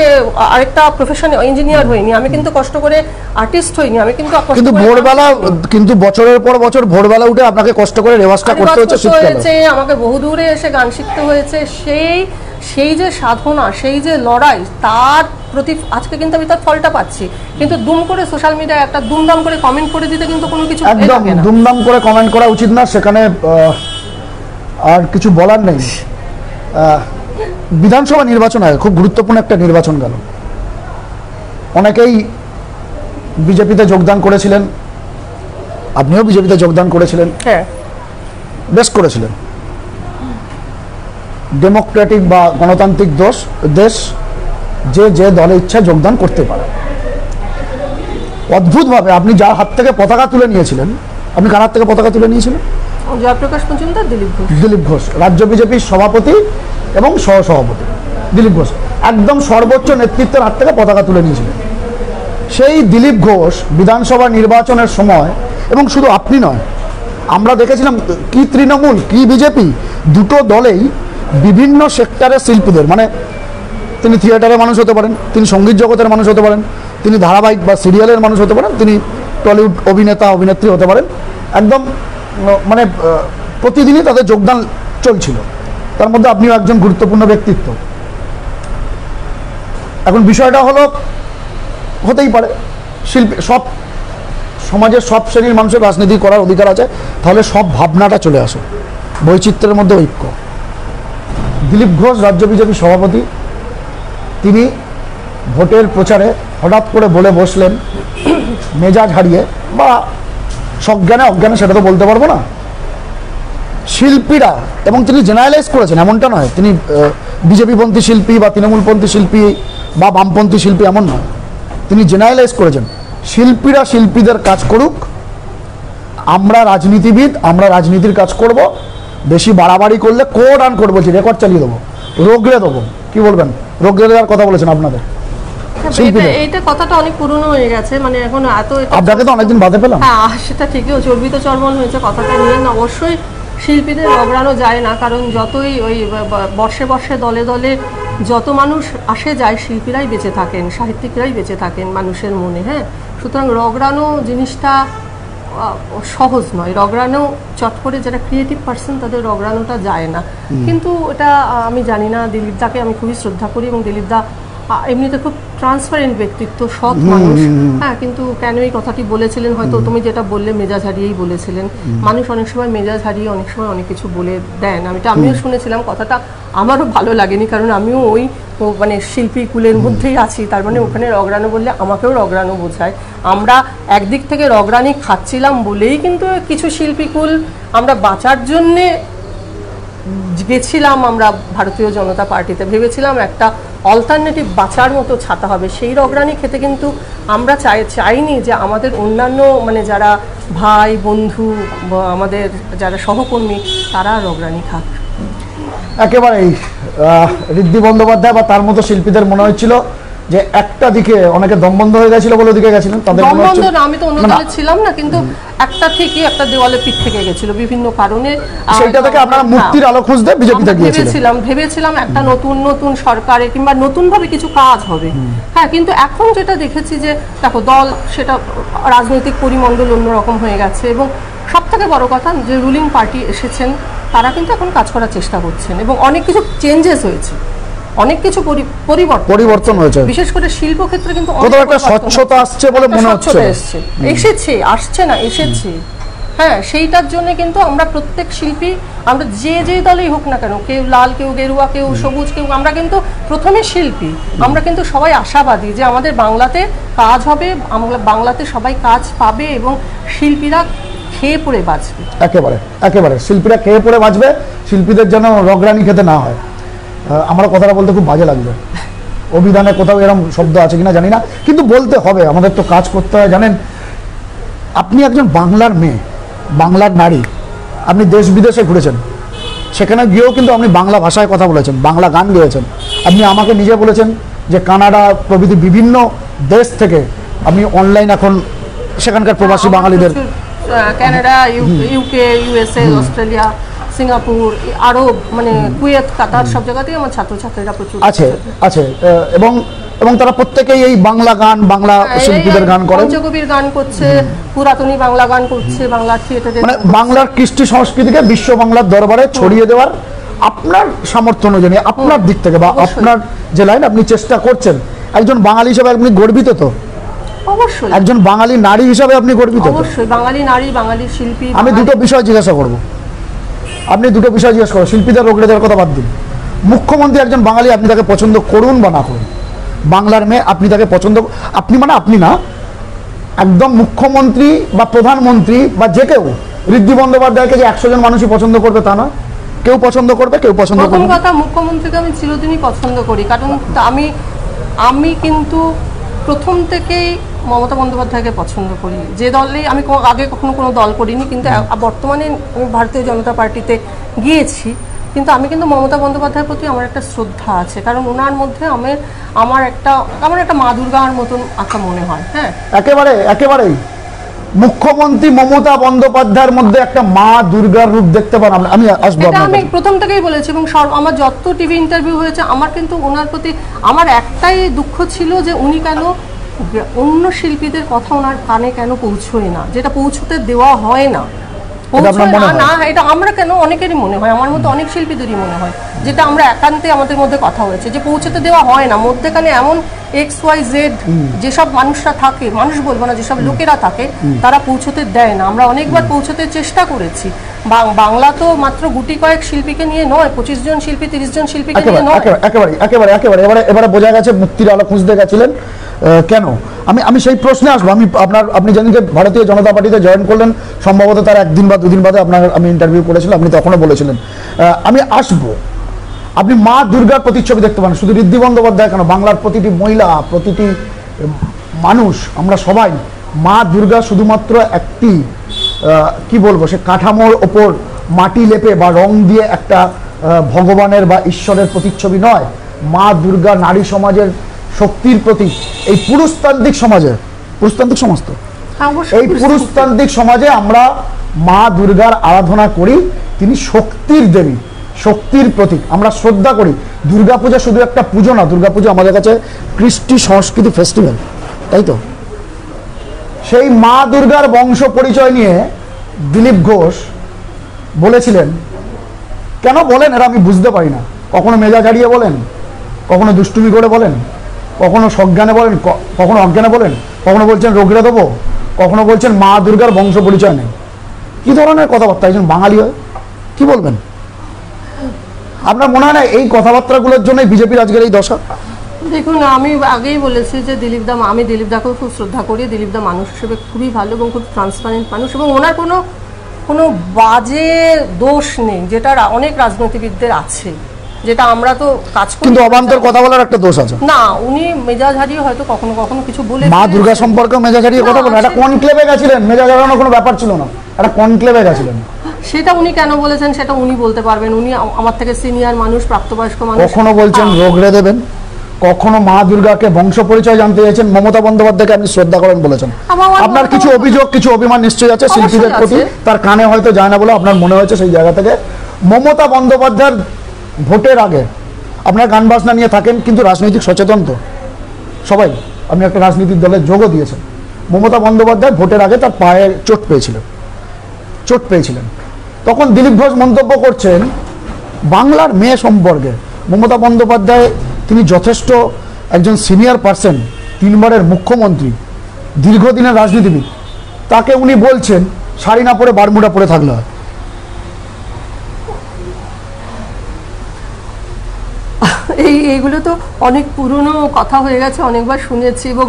আরেকটা প্রফেশনে ইঞ্জিনিয়ার হইনি, আমি কিন্তু কষ্ট করে আর্টিস্ট হইনি, আমি কিন্তু ভোরবেলা কিন্তু বছরের পর বছর ভোরবেলা উঠে আপনাকে কষ্ট করে রেওয়াজটা করতে হয়েছে, আমাকে বহু দূরে এসে গান শিখতে হয়েছে। সেই যে সাধনা, সেই যে লড়াই, তার প্রতি আজকে কিন্তু আমি তার ফলটা পাচ্ছি। কিন্তু দুম করে সোশ্যাল মিডিয়ায় একটা দুমদাম করে কমেন্ট করে দিতে কিন্তু কোনো কিছু একদম দুমদাম করে কমেন্ট করা উচিত না, সেখানে আর কিছু বলার নেই। বিধানসভা নির্বাচন হয়, খুব গুরুত্বপূর্ণ একটা নির্বাচন গেল, অনেকেই বিজেপিতে যোগদান করেছিলেন, আপনিও বিজেপিতে যোগদান করেছিলেন। হ্যাঁ, বেশ করেছিলেন। ডেমোক্রেটিক বা গণতান্ত্রিক দেশ, যে দলে ইচ্ছা যোগদান করতে পারে। অদ্ভুতভাবে আপনি যার হাত থেকে পতাকা তুলে নিয়েছিলেন, আপনি কার হাত থেকে পতাকা তুলে নিয়েছিলেন? জয়প্রকাশ মজুমদার, দিলীপ ঘোষ, রাজ্য বিজেপির সভাপতি এবং সহসভাপতি দিলীপ ঘোষ একদম সর্বোচ্চ নেতৃত্বের হাত থেকে পতাকা তুলে নিয়েছিলেন। সেই দিলীপ ঘোষ বিধানসভা নির্বাচনের সময়, এবং শুধু আপনি নয়, আমরা দেখেছিলাম কি তৃণমূল কি বিজেপি দুটো দলেই বিভিন্ন সেক্টরের শিল্পীদের, মানে তিনি থিয়েটারের মানুষ হতে পারেন, তিনি সঙ্গীত জগতের মানুষ হতে পারেন, তিনি ধারাবাহিক বা সিরিয়ালের মানুষ হতে পারেন, তিনি টলিউড অভিনেতা অভিনেত্রী হতে পারেন, একদম মানে প্রতিদিনই তাদের যোগদান চলছিল। তার মধ্যে আপনিও একজন গুরুত্বপূর্ণ ব্যক্তিত্ব। এখন বিষয়টা হলো, হতেই পারে শিল্পী, সব সমাজের সব শ্রেণীর মানুষের রাজনীতি করার অধিকার আছে, তাহলে সব ভাবনাটা চলে আসে, বৈচিত্র্যের মধ্যে ঐক্য। দিলীপ ঘোষ রাজ্য বিজেপি সভাপতি, তিনি ভোটের প্রচারে হঠাৎ করে বলে বসলেন মেজাজ হারিয়ে বা সজ্ঞানে অজ্ঞানে, সেটা তো বলতে পারবো না, শিল্পীরা, এবং তিনি জেনারেলাইজ করেছেন, এমনটা নয় তিনি বিজেপিপন্থী শিল্পী বা তৃণমূলপন্থী শিল্পী বা বামপন্থী শিল্পী, এমন নয়, তিনি জেনারেলাইজ করেছেন শিল্পীরা শিল্পীদের কাজ করুক, আমরা রাজনীতিবিদ, আমরা রাজনীতির কাজ করব, বেশি বাড়াবাড়ি করলে কোড আন করবো, রেকর্ড চালিয়ে দেবো, রোগড়ে দেবো। কি বলবেন? রোগড়ে দেওয়ার কথা বলেছেন আপনাদের। এইটা কথাটা অনেক পুরনো হয়ে গেছে, মানে এখন এত আপনাকে তো অনেকদিন বাদে পেলাম। হ্যাঁ, সেটা ঠিকই, চর্বিত চর্বণ হয়েছে কথাটা নিয়ে। অবশ্যই শিল্পীদের রগড়ানো যায় না, কারণ যতই ওই বর্ষে বর্ষে দলে দলে যত মানুষ আসে যায়, শিল্পীরাই বেঁচে থাকেন, সাহিত্যিকরাই বেঁচে থাকেন মানুষের মনে। হ্যাঁ, সুতরাং রগড়ানো জিনিসটা সহজ নয়, রগড়ানো চট করে যারা ক্রিয়েটিভ পার্সন তাদের রগড়ানোটা যায় না। কিন্তু এটা আমি জানি না, দিলীপদাকে আমি খুবই শ্রদ্ধা করি, এবং দিলীপদা এমনিতে খুব ট্রান্সপারেন্ট ব্যক্তিত্ব, সৎ মানুষ। হ্যাঁ, কিন্তু কেন এই কথাটি বলেছিলেন, হয়তো তুমি যেটা বললে মেজাজ হারিয়েই বলেছিলেন। মানুষ অনেক সময় মেজাজ হারিয়ে অনেক সময় অনেক কিছু বলে দেন, আমিও শুনেছিলাম, কথাটা আমারও ভালো লাগেনি, কারণ আমিও ওই মানে শিল্পী কুলের মধ্যেই আছি, তার মানে ওখানে রগড়ানো বললে আমাকেও রগড়ানো বোঝায়। আমরা একদিক থেকে রগড়ানি খাচ্ছিলাম বলেই কিন্তু কিছু শিল্পী কুল আমরা বাঁচার জন্যে গেছিলাম, আমরা ভারতীয় জনতা পার্টিতে ভেবেছিলাম একটা অল্টারনেটিভ বাঁচার মতো ছাতা হবে, সেই রগড়ানি খেতে কিন্তু আমরা চাইনি যে আমাদের অন্যান্য মানে যারা ভাই বন্ধু আমাদের যারা সহকর্মী তারা রগড়ানি খাক। একেবারেই ঋদ্ধি বন্দ্যোপাধ্যায় বা তার মতো শিল্পীদের মনে হচ্ছিল যে একটা দিকে অনেকে দমবন্ধ হয়ে গেছিল বলে ওদিকে গেছিলেন, তাদের দমবন্ধ না, আমি তো অন্য দলে ছিলাম না, কিন্তু একটা থেকে একটা দেওয়ালে পিঠ থেকে গেছিল বিভিন্ন কারণে, সেইটা থেকে আপনারা মুক্তির আলো খুঁজতে বিজেপিতে গিয়েছিলেন। ভেবেছিলাম একটা নতুন সরকারে কিংবা নতুন ভাবে কিছু কাজ হবে। হ্যাঁ, কিন্তু এখন যেটা দেখেছি যে দেখো দল, সেটা রাজনৈতিক পরিমণ্ডল অন্যরকম হয়ে গেছে, এবং সব থেকে বড় কথা যে রুলিং পার্টি এসেছেন তারা কিন্তু এখন কাজ করার চেষ্টা করছেন, এবং অনেক কিছু চেঞ্জেস হয়েছে, অনেক কিছু পরিবর্তন হয়েছে, বিশেষ করে শিল্প ক্ষেত্রে কিন্তু একটা স্বচ্ছতা আসছে বলে মনে হচ্ছে, এসেছে। হ্যাঁ, সেইটার জন্য কিন্তু আমরা প্রত্যেক শিল্পী, আমরা যে দলেই হোক না কেন, কেউ লাল, কেউ গেরুয়া, কেউ সবুজ, কেউ, আমরা কিন্তু প্রথমে শিল্পী, আমরা কিন্তু সবাই আশাবাদী যে আমাদের বাংলাতে কাজ হবে, আমরা বাংলাতে সবাই কাজ পাবে, এবং শিল্পীরা খেয়ে পড়ে বাঁচবে। একেবারে একেবারে শিল্পীরা খেয়ে পড়ে বাঁচবে, শিল্পীদের যেন রগরানি খেতে না হয়। আমার কথাটা বলতে খুব বাজে লাগবে, অভিধানে কোথাও এরকম শব্দ আছে কিনা জানি না, কিন্তু বলতে হবে, আমাদের তো কাজ করতে হয়। জানেন, আপনি একজন বাংলার মেয়ে, বাংলার নারী, আপনি দেশ বিদেশে ঘুরেছেন, সেখানে গিয়েও কিন্তু আপনি বাংলা ভাষায় কথা বলেছেন, বাংলা গান গেয়েছেন। আপনি আমাকে নিজে বলেছেন যে কানাডা প্রভৃতি বিভিন্ন দেশ থেকে আপনি অনলাইন এখন সেখানকার প্রবাসী বাঙালিদের, Canada, UK, USA, Australia, Singapore, আরব, মানে কুয়েত, কাতার, সব জায়গাতেই আমার ছাত্রছাত্রীরা প্রচুর আছে আছে এবং এবং তারা প্রত্যেকেই এই বাংলা গান, বাংলা শিল্পীদের গান করে, পঞ্চকবির গান করছে, পুরাতনী বাংলা গান করছে, বাংলা থিয়েটারে, মানে বাংলার কৃষ্টি সংস্কৃতিকে বিশ্ব বাংলার দরবারে ছড়িয়ে দেওয়ার আপনার সামর্থ্য অনুযায়ী আপনার দিক থেকে বা আপনার যে লাইন আপনি চেষ্টা করছেন, একজন বাঙালি হিসেবে আপনি গর্বিত তো? অবশ্যই। একজন বাঙালি নারী হিসেবে আপনি গর্বিত? অবশ্যই। বাঙালি নারী, বাঙালি শিল্পী। আমি দুটো বিষয় জিজ্ঞাসা করব, আপনি দুটো বিষয় জিজ্ঞাসা করুন, শিল্পীদের রোগড়ে দেওয়ার কথা বাদ দিন। মুখ্যমন্ত্রী একজন বাঙালি, আপনি তাকে পছন্দ করুন বা না করুন, বাংলার মেয়ে আপনি তাকে পছন্দ, আপনি মানে আপনি না, একদম মুখ্যমন্ত্রী বা প্রধানমন্ত্রী বা যে কেউ ঋদ্ধি বন্দ্যোপাধ্যায়কে যে 100 জন মানুষই পছন্দ করবে তা না, কেউ পছন্দ করবে, কেউ পছন্দ করবে। প্রথম কথা, মুখ্যমন্ত্রীকে আমি চিরদিনই পছন্দ করি, কারণ আমি কিন্তু প্রথম থেকেই মমতা বন্দ্যোপাধ্যায়কে পছন্দ করি। যে দলে আমি আগে কখনো কোনো দল করিনি, কিন্তু বর্তমানে আমি ভারতীয় জনতা পার্টিতে গিয়েছি, কিন্তু আমি কিন্তু মমতা বন্দ্যোপাধ্যায়ের প্রতি আমার একটা শ্রদ্ধা আছে, কারণ ওনার মধ্যে আমার একটা মা দুর্গার মতন আঁকা মনে হয়। হ্যাঁ, একেবারেই মুখ্যমন্ত্রী মমতা বন্দ্যোপাধ্যায়ের মধ্যে একটা মা দুর্গার রূপ দেখতে পান। আমি আসবো, এটা আমি প্রথম থেকেই বলেছি, এবং আমার যত টিভি ইন্টারভিউ হয়েছে, আমার কিন্তু ওনার প্রতি আমার একটাই দুঃখ ছিল যে উনি কেন অন্য শিল্পীদের কথা ওনার কানে কেন পৌঁছয় না, যেটা পৌঁছতে দেওয়া হয় না, না, এটা আমরা কেন অনেকেরই মনে হয়, আমার মতো অনেক শিল্পীদেরই মনে হয়, যেটা আমরা একান্তে আমাদের মধ্যে কথা হয়েছে যে পৌঁছতে দেওয়া হয় না। মধ্যেখানে এমন XYZ যেসব মানুষরা থাকে, মানুষ বলবো না, যেসব লোকেরা থাকে, তারা পৌঁছতে দেয় না। আমরা অনেকবার পৌঁছতে চেষ্টা করেছি। বাংলা তো মাত্র গুটি কয়েক শিল্পীকে নিয়ে নয়, 25 জন শিল্পী, 30 জন শিল্পীকে নিয়ে নয়। একেবারে এবারে বোঝা গেছে মুক্তির আলো খুঁজতে গেছিলেন কেন। আমি সেই প্রশ্নে আসবো। আপনি জানেন যে ভারতীয় জনতা পার্টিতে জয়েন করলেন, সম্ভবত তার 1 দিন বা 2 দিন বাদে আমি ইন্টারভিউ করেছিলাম, আপনি তখনও বলেছিলেন। আমি আসবো, আপনি মা দুর্গার প্রতিচ্ছবি দেখতে পান, শুধু ঋদ্ধি বন্দ্যোপাধ্যায় কেন, বাংলার প্রতিটি মহিলা, প্রতিটি মানুষ, আমরা সবাই মা দুর্গা শুধুমাত্র একটি কি বলবো, সে কাঠামোর ওপর মাটি লেপে বা রং দিয়ে একটা ভগবানের বা ঈশ্বরের প্রতিচ্ছবি নয়। মা দুর্গা নারী সমাজের শক্তির প্রতীক। এই পুরুষতান্ত্রিক সমাজে, পুরুষতান্ত্রিক সমাজ তো, এই পুরুষতান্ত্রিক সমাজে আমরা মা দুর্গার আরাধনা করি, তিনি শক্তির দেবী, শক্তির প্রতীক, আমরা শ্রদ্ধা করি। দুর্গাপূজা শুধু একটা পুজো না, দুর্গাপূজা আমাদের কাছে কৃষ্টি সংস্কৃতি ফেস্টিভ্যাল, তাই তো? সেই মা দুর্গার বংশ পরিচয় নিয়ে দিলীপ ঘোষ বলেছিলেন, কেন বলেন এটা আমি বুঝতে পারি না, কখনো মেজাজ হারিয়ে বলেন, কখনো দুষ্টুমি করে বলেন, কখনো সজ্ঞানে বলেন, কখনো অজ্ঞানে বলেন, কখনো বলছেন রোগীরা দেবো, কখনো বলছেন মা দুর্গার বংশ পরিচয় নেই। কি ধরনের কথাবার্তা, একজন বাঙালি হয়ে কি বলবেন? আপনার মনে হয় না এই কথাবার্তাগুলোর জন্য বিজেপির আজকের এই দশা? দেখুন, আমি আগেই বলেছি যে আমি দিলীপ দাকেও খুব শ্রদ্ধা করি। দিলীপ দা মানুষ হিসেবে খুবই ভালো এবং খুব ট্রান্সপারেন্ট মানুষ, এবং ওনার কোনো বাজে দোষ নেই, যেটা অনেক রাজনীতিবিদদের আছে, যেটা আমরা তো কাজ করি। কিন্তু অবান্তর কথা বলার একটা দোষ আছে না, উনি মেজাজ হারিয়ে হয়তো কখনো কখনো কিছু বলে, মা দুর্গা সম্পর্কে মেজাজ হারিয়ে কথা বলেন, একটা কনক্লেভে গেছিলেন, মেজাজ হারানোর কোনো ব্যাপার ছিল না, একটা কনক্লেভে গেছিলেন। সেটা উনি কেন বলেছেন সেটা উনি বলতে পারবেন, উনি আমার থেকে সিনিয়র মানুষ, প্রাপ্তবয়স্ক মানুষ। কখনো বলছেন রোগড়ে দেবেন, কখনো মা দুর্গাকে বংশ পরিচয় জানতে চাইছেন, মমতা বন্দ্যোপাধ্যায়কে আপনি শ্রদ্ধা করেন বলেছেন। আপনার কিছু অভিযোগ, কিছু অভিমান নিশ্চয়ই আছে শিল্পীদের প্রতি, তার কানে হয়তো যায় না বলে আপনার মনে হয়েছে সেই জায়গা থেকে। মমতা বন্দ্যোপাধ্যায়ের ভোটের আগে আপনার গান বাজনা নিয়ে থাকেন, কিন্তু রাজনৈতিক সচেতন তো সবাই, আপনি একটা রাজনৈতিক দলের যোগও দিয়েছেন। মমতা বন্দ্যোপাধ্যায় ভোটের আগে তার পায়ে চোট পেয়েছিলেন, তখন দিলীপ ঘোষ মন্তব্য করছেন বাংলার মেয়ে সম্পর্কে। মমতা বন্দ্যোপাধ্যায় তিনি যথেষ্ট একজন সিনিয়র পার্সন, 3 বারের মুখ্যমন্ত্রী, দীর্ঘদিনের রাজনীতিবিদ, তাকে উনি বলছেন শাড়ি না পরে বারমুডা পরে থাকলে হয়। এইগুলো তো অনেক পুরনো কথা হয়ে গেছে, অনেকবার শুনেছি, এবং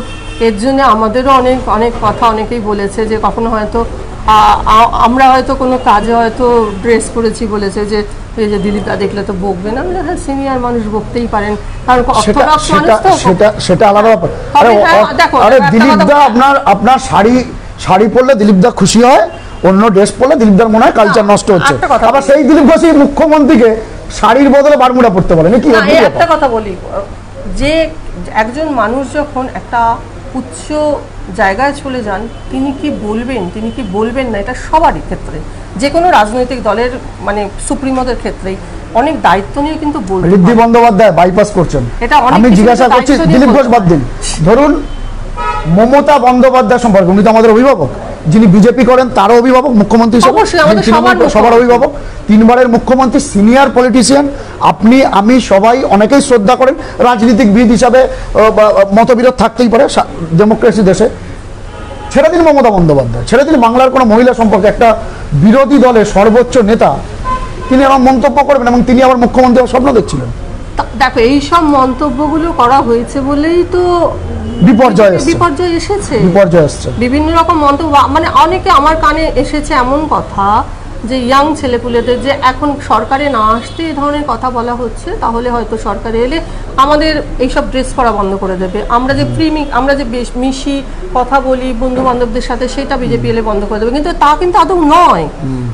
এর জন্য আমাদেরও অনেক কথা অনেকেই বলেছে যে কখনো হয়তো আমরা হয়তো কোনো কাজে হয়তো ড্রেস পরেছি, বলেছে যে এই যে দিলীপ দা দেখলে তো বকবে না, হ্যাঁ সিনিয়র মানুষ বকতেই পারেন, কারণ অর্থোডক্স মানুষ তো। সেটা আলাদা ব্যাপার। আরে দিলীপ দা আপনার শাড়ি পরলে দিলীপ দা খুশি হয়, অন্য ড্রেস পরলে দিলীপ দার মনে হয় কালচার নষ্ট হচ্ছে। আবার সেই দিলীপ ঘোষই মুখ্যমন্ত্রীকে শাড়ির বদলে বারমুডা পড়তে বলেন। কি একটা কথা বলি, যে একজন মানুষ যখন একটা উচ্চ জায়গায় চলে যান, তিনি কি বলবেন তিনি কি বলবেন না, এটা সবারই ক্ষেত্রে, যে কোনো রাজনৈতিক দলের মানে সুপ্রিমোদের ক্ষেত্রেই অনেক দায়িত্ব নিয়ে কিন্তু বলবেন। ঋদ্ধি বন্দ্যোপাধ্যায় বাইপাস করছেন। আমি জিজ্ঞাসা করছি, দিলীপ ঘোষ বাদ দিন, ধরুন মমতা বন্দ্যোপাধ্যায় সম্পর্কে, উনি তো আমাদের অভিভাবক, যিনি বিজেপি করেন তারও অভিভাবক, মুখ্যমন্ত্রী সবার অভিভাবক, 3 বারের মুখ্যমন্ত্রী, সিনিয়র পলিটিশিয়ান, আপনি আমি সবাই অনেকেই শ্রদ্ধা করেন, রাজনীতিকবিদ হিসাবে মতবিরোধ থাকতেই পারে ডেমোক্রেসি দেশে। ছেড়ে দিন মমতা বন্দ্যোপাধ্যায়, ছেড়ে দিন বাংলার কোনো মহিলা সম্পর্কে, একটা বিরোধী দলের সর্বোচ্চ নেতা তিনি আমার মন্তব্য করবেন এবং তিনি আবার মুখ্যমন্ত্রী হওয়ার স্বপ্ন দেখছিলেন। দেখো এইসব মন্তব্যগুলো করা হয়েছে বলেই তো বিপর্যয় এসেছে, বিভিন্ন রকম মন্তব্য, মানে অনেকে আমার কানে এসেছে এমন কথা যে ইয়াং ছেলেপুলেদের যে এখন সরকারে না আসতে এই ধরনের কথা বলা হচ্ছে, তাহলে হয়তো সরকারে এলে আমাদের এইসব ড্রেস পরা বন্ধ করে দেবে, আমরা যে আমরা যে মিশি কথা বলি বন্ধু বান্ধবদের সাথে, সেটা বিজেপি এলে বন্ধ করে দেবে, কিন্তু তা কিন্তু আদৌ নয়।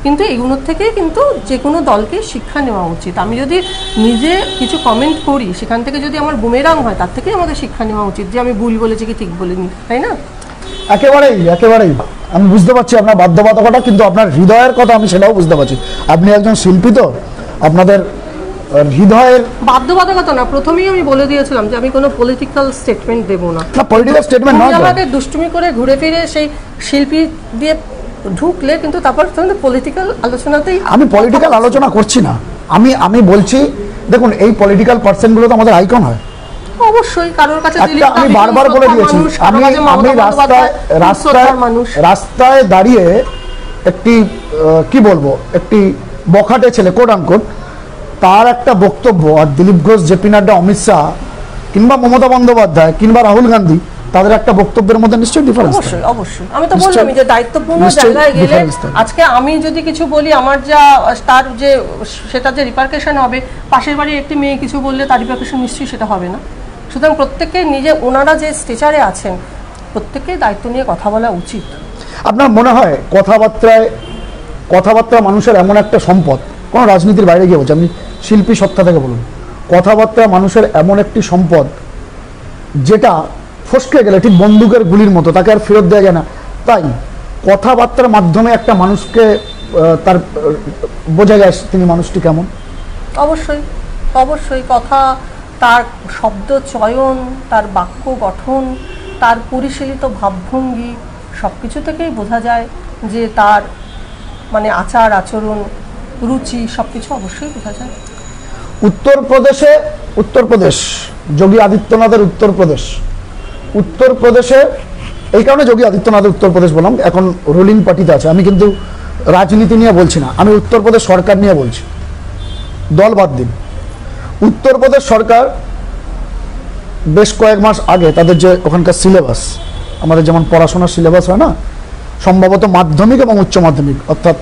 কিন্তু এইগুলোর থেকে কিন্তু যে কোনো দলকে শিক্ষা নেওয়া উচিত। আমি যদি নিজে কিছু কমেন্ট করি, সেখান থেকে যদি আমার বুমেরাং হয়, তার থেকেই আমাকে শিক্ষা নেওয়া উচিত যে আমি ভুল বলেছি কি ঠিক বলিনি, তাই না? একেবারেই আমি বুঝতে পারছি আপনার বাধ্যবাধকতা, কিন্তু আপনার হৃদয়ের কথা আমি সেটাও বুঝতে পারছি। আপনি একজন শিল্পী, তো আপনাদের হৃদয়ের বাধ্যবাধকতা না, প্রথমেই আমি বলে দিয়েছিলাম যে আমি কোনো পলিটিক্যাল স্টেটমেন্ট দেব না। পলিটিক্যাল স্টেটমেন্ট নয়, আমাকে দুষ্টুমি করে ঘুরে ফিরে সেই শিল্পী দিয়ে ঢুকলে কিন্তু তারপর পলিটিক্যাল আলোচনাতেই। আমি পলিটিক্যাল আলোচনা করছি না, আমি বলছি দেখুন এই পলিটিক্যাল পার্সনগুলো তো আমাদের আইকন হয়। অবশ্যই কারোর কাছে আমি বারবার বলে দিয়েছি, আমি রাস্তায় দাঁড়িয়ে একটি কি বলবো, একটি বখাটে ছেলে কোট আনকোট, তার একটা বক্তব্য, আর দিলীপ ঘোষ, জেপি নাড্ডা, অমিত শাহ কিংবা মমতা বন্দ্যোপাধ্যায় কিংবা রাহুল গান্ধী, তাদের একটা বক্তব্যের মধ্যে নিশ্চয়ই ডিফারেন্স। অবশ্যই আমি তো বললাম যে দায়িত্বপূর্ণ জায়গায় গেলে আজকে আমি যদি কিছু বলি, আমার যা তার যে সেটা যে রিপারকেশন হবে, পাশের বাড়ির একটি মেয়ে কিছু বললে তার রিপারকেশন নিশ্চয়ই সেটা হবে না। সুতরাং প্রত্যেককে নিজে, ওনারা যে স্টেচারে আছেন, প্রত্যেককে দায়িত্ব নিয়ে কথা বলা উচিত। আপনার মনে হয় কথাবার্তা মানুষের এমন একটা সম্পদ, কোনো রাজনীতির বাইরে গিয়ে বলছে, আপনি শিল্পী সত্তা থেকে বলুন, কথাবার্তা মানুষের এমন একটি সম্পদ যেটা ফসকে গেলে ঠিক বন্দুকের গুলির মতো, তাকে আর ফেরত দেওয়া যায় না। তাই কথাবার্তার মাধ্যমে একটা মানুষকে তার বোঝা যায় তিনি মানুষটি কেমন। অবশ্যই কথা, তার শব্দ চয়ন, তার বাক্য গঠন, তার পরিশীলিত ভাবভঙ্গি, সব কিছু থেকেই বোঝা যায় যে তার মানে আচার আচরণ, রুচি, সব কিছু অবশ্যই বোঝা যায়। উত্তরপ্রদেশ যোগী আদিত্যনাথের উত্তরপ্রদেশে এই কারণে যোগী আদিত্যনাথের উত্তরপ্রদেশ বললাম, এখন রুলিং পার্টিতে আছে। আমি কিন্তু রাজনীতি নিয়ে বলছি না, আমি উত্তরপ্রদেশ সরকার নিয়ে বলছি, দল বাদ দিন। উত্তরপ্রদেশ সরকার বেশ কয়েক মাস আগে তাদের যে ওখানকার সিলেবাস, আমাদের যেমন পড়াশোনার সিলেবাস হয় না, সম্ভবত মাধ্যমিক এবং উচ্চ মাধ্যমিক অর্থাৎ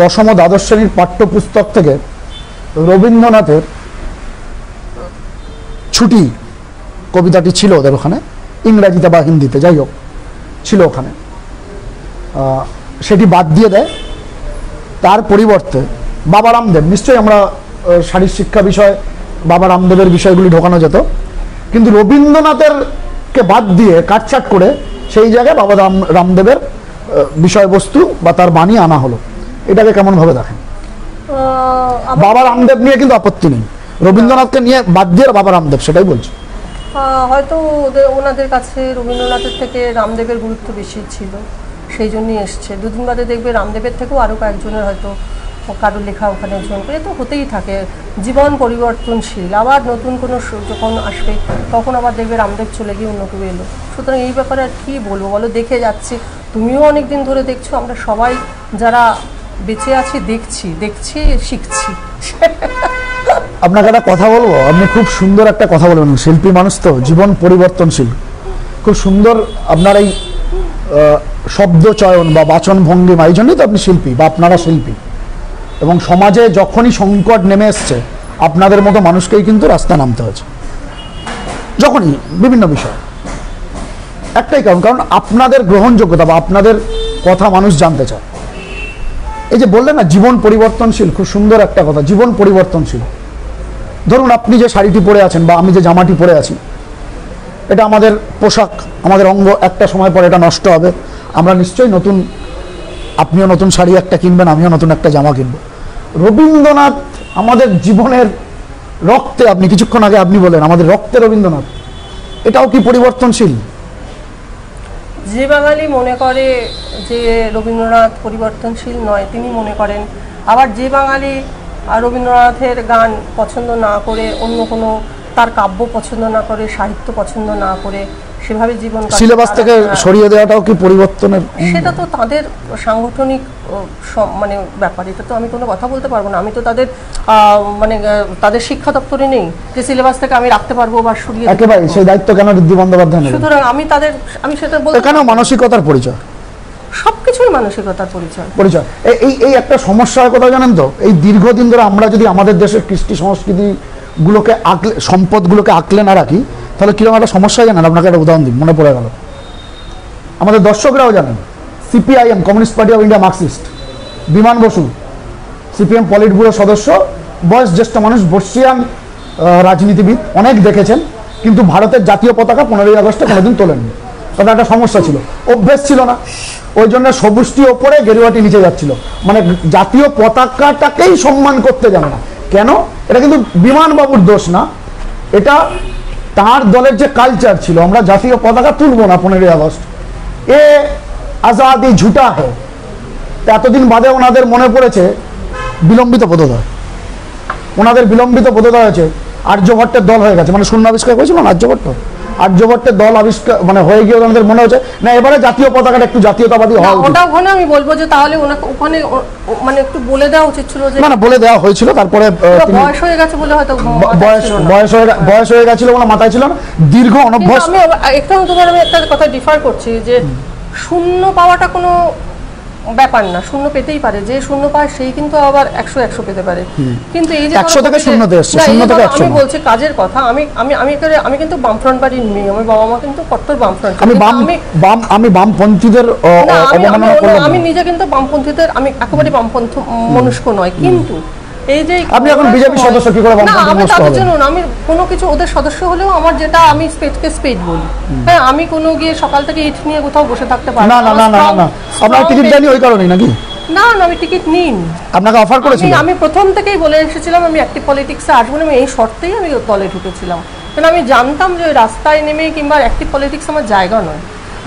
দশম ও দ্বাদশ শ্রেণীর পাঠ্যপুস্তক থেকে রবীন্দ্রনাথের ছুটি কবিতাটি ছিল ওদের ওখানে, ইংরাজিতে বা হিন্দিতে যাই হোক ছিল ওখানে, সেটি বাদ দিয়ে দেয়। তার পরিবর্তে বাবা রামদেব, নিশ্চয়ই আমরা শারীর শিক্ষা বিষয় বাবা রামদেবের বিষয়গুলি ঢোকানো যেত, কিন্তু রবীন্দ্রনাথের কে বাদ দিয়ে কাটছাট করে সেই জায়গায় বাবা রামদেবের বিষয়বস্তু বা তার বাণী আনা হলো। এটাকে কেমন ভাবে দেখেন? বাবা রামদেব নিয়ে কিন্তু আপত্তি নেই, রবীন্দ্রনাথকে নিয়ে বাদ দিয়ে বাবা রামদেব, সেটাই বলছি। হয়তো ওনাদের কাছে রবীন্দ্রনাথের থেকে রামদেবের গুরুত্ব বেশি ছিল, সেই জন্যই এসছে। দুদিন বাদে দেখবে রামদেবের থেকেও আরও কয়েকজনের হয়তো কারো লেখা ওখানে জোন করে, তো হতেই থাকে, জীবন পরিবর্তনশীল, আবার নতুন কোনো যখন আসবে তখন আবার দেখবে রামদেব চলে গিয়ে অন্য কেউ এলো। সুতরাং এই ব্যাপারে আর কী বলবো বলো, দেখে যাচ্ছি, তুমিও অনেক দিন ধরে দেখছো, আমরা সবাই যারা বেঁচে আছি দেখছি শিখছি। আপনাকে একটা কথা বলবো, আপনি খুব সুন্দর একটা কথা বলবেন, শিল্পী মানুষ তো, জীবন পরিবর্তনশীল, খুব সুন্দর আপনার এই শব্দ চয়ন বা বাচন ভঙ্গিমা, এই জন্যই তো আপনি শিল্পী বা আপনারা শিল্পী। এবং সমাজে যখনই সংকট নেমে এসছে আপনাদের মতো মানুষকেই কিন্তু রাস্তায় নামতে হয়েছে, যখনই বিভিন্ন বিষয়। একটাই কারণ আপনাদের গ্রহণযোগ্যতা বা আপনাদের কথা মানুষ জানতে চায়। এই যে বললেন না জীবন পরিবর্তনশীল, খুব সুন্দর একটা কথা, জীবন পরিবর্তনশীল। ধরুন আপনি যে শাড়িটি পরে আছেন বা আমি যে জামাটি পরে আছি, এটা আমাদের পোশাক, আমাদের অঙ্গ, একটা সময় পরে এটা নষ্ট হবে, আমরা নিশ্চয়ই নতুন, আপনিও নতুন শাড়ি একটা কিনবেন, আমিও নতুন একটা জামা কিনব। রবীন্দ্রনাথ আমাদের জীবনের রক্তে, আপনি কিছুক্ষণ আগে আপনি বলেন আমাদের রক্তে রবীন্দ্রনাথ, এটাও কি পরিবর্তনশীল? যে বাঙালি মনে করে যে রবীন্দ্রনাথ পরিবর্তনশীল নয় তিনি মনে করেন, আবার যে বাঙালি রবীন্দ্রনাথের গান পছন্দ না করে, অন্য কোনো তার কাব্য পছন্দ না করে, সাহিত্য পছন্দ না করে সেভাবে জীবন সিলেবাস থেকে সরিয়ে দেওয়াটাও কি পরিবর্তনের? সেটা তো তাদের সাংগঠনিক মানে ব্যাপার, এটা তো আমি কোনো কথা বলতে পারবো না। আমি তো তাদের মানে তাদের শিক্ষা দপ্তরে নেই যে সিলেবাস থেকে আমি রাখতে পারবো বা সরিয়ে দিতে একেবারে পারবো। সেই দায়িত্ব কেন ঋদ্ধি বন্দ্যোপাধ্যায় নেবেন? সুতরাং আমি সেটা বলতে কেন মানসিকতার পরিচয়, সবকিছুই মানসিকতার পরিচয়। এই একটা সমস্যা হয় কোথাও জানেন তো, এই দীর্ঘদিন ধরে আমরা যদি আমাদের দেশের কৃষ্টি সংস্কৃতিগুলোকে সম্পদগুলোকে আঁকলে না রাখি, তাহলে কিরকম একটা সমস্যা জানেন? আপনাকে একটা উদাহরণ দিন, মনে পড়ে গেল, আমাদের দর্শকরাও জানেন, CPIM communist party of India Marxist, Biman Basu CPM polit bureau সদস্য, বয়স জ্যেষ্ঠ মানুষ, বর্ষিয়ান রাজনীতিবিদ, অনেক দেখেছেন, কিন্তু ভারতের জাতীয় পতাকা 15ই আগস্টে কোনোদিন তোলেননি। তাদের একটা সমস্যা ছিল, অভ্যেস ছিল না, ওই জন্য সবুজটি ওপরে গেরুয়াটি নিচে যাচ্ছিল, মানে জাতীয় পতাকাটাকেই সম্মান করতে জানে না। কেন? এটা কিন্তু বিমানবাবুর দোষ না, এটা তার দলের যে কালচার ছিল, আমরা জাতীয় পতাকা তুলব না 15ই আগস্ট, এ আজাদি ঝুটা হয়। এতদিন বাদে ওনাদের মনে পড়েছে বিলম্বিত বোধোদয়, ওনাদের বিলম্বিত বোধোদয় হয়েছে, আর্যভট্টের দল হয়ে গেছে, মানে শূন্য আবিষ্কার করেছিল না আর্যভট্টের দল আবিষ্কার মানে হয়ে গিয়ে ওনাদের মনে হচ্ছে না এবারে জাতীয় পতাকাটা একটু জাতীয়তাবাদী হওয়া উচিত। ওটা ওখানে আমি বলবো যে তাহলে ওখানে মানে একটু বলে দেওয়া উচিত ছিল যে না বলে দেওয়া হয়েছিল, তারপরে বয়স হয়ে গেছে বলে হয়তো বয়স হয়ে গেছিল বলে মাথায় ছিল না, দীর্ঘ অনভ্যাস। আমি একটু তোমার আমি একটা কথা ডিফার করছি যে শূন্য পাওয়াটা কোনো ব্যাপার না, শূন্য পেতেই পারে, যে শূন্য পায় সেই কিন্তু আবার 100 পেতে পারে, কিন্তু এই যে 100 থেকে শূন্যতে এসেছে, শূন্য থেকে 100 আমি বলছি কাজের কথা। আমি কিন্তু বামফ্রন্ট বাড়ির মেয়ে, আমার বাবা মা কিন্তু কট্টর বামফ্রন্ট। আমি বামপন্থীদের অবমাননা করলাম, আমি নিজে কিন্তু বামপন্থীদের, আমি একেবারে বামপন্থ মনস্ক নয়, কিন্তু এই যে আপনি এখন বিজেপি সদস্য কি করে বামপন্থী মনস্ক হবেন? না আমি কোনো কিছু ওদের সদস্য হলেও আমার যেটা আমি স্পেডকে স্পেড বলি, হ্যাঁ আমি কোনো গিয়ে সকাল থেকে ইট নিয়ে কোথাও বসে থাকতে পারি না। আপনার টিকিট দেয়নি ওই কারণেই নাকি? না আমি টিকিট নিন, আপনাকে অফার করেছিল? আমি প্রথম থেকেই বলে এসেছিলাম আমি অ্যাক্টিভ পলিটিক্সে আসবো না, আমি এই শর্তেই আমি দলে ঢুকেছিলাম, কারণ আমি জানতাম যে রাস্তায় নেমে কিংবা অ্যাক্টিভ পলিটিক্স আমার জায়গা নয়।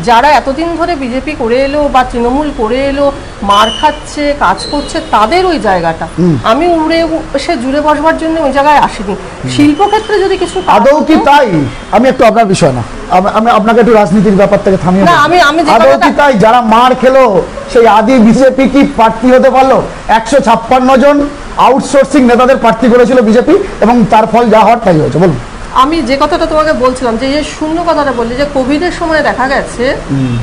যারা এতদিন ধরে বিজেপি করে এলো বা তৃণমূল করে এলো, মার খাচ্ছে, কাজ করছে, তাদের ওই জায়গাটা, আমি উড়ে এসে জুড়ে বসবার জন্য ওই জায়গায় আসিনি। শিল্পক্ষেত্রে যদি কিছু আদৌ কি তাই? আমি একটু আপনার বিষয় না, আমি আপনাকে একটু রাজনীতির ব্যাপার থেকে থামিয়ে না, আমি আদৌ কি তাই যারা মার খেলো সেই আদি বিজেপি কি প্রার্থী হতে পারলো? 156 জন আউটসোর্সিং নেতাদের প্রার্থী করেছিল বিজেপি এবং তার ফল যা হওয়ার তাই হয়েছে। বলুন। আমি যে কথাটা তোমাকে বলছিলাম যে শূন্য কথাটা বললি যে কোভিডের সময় দেখা গেছে,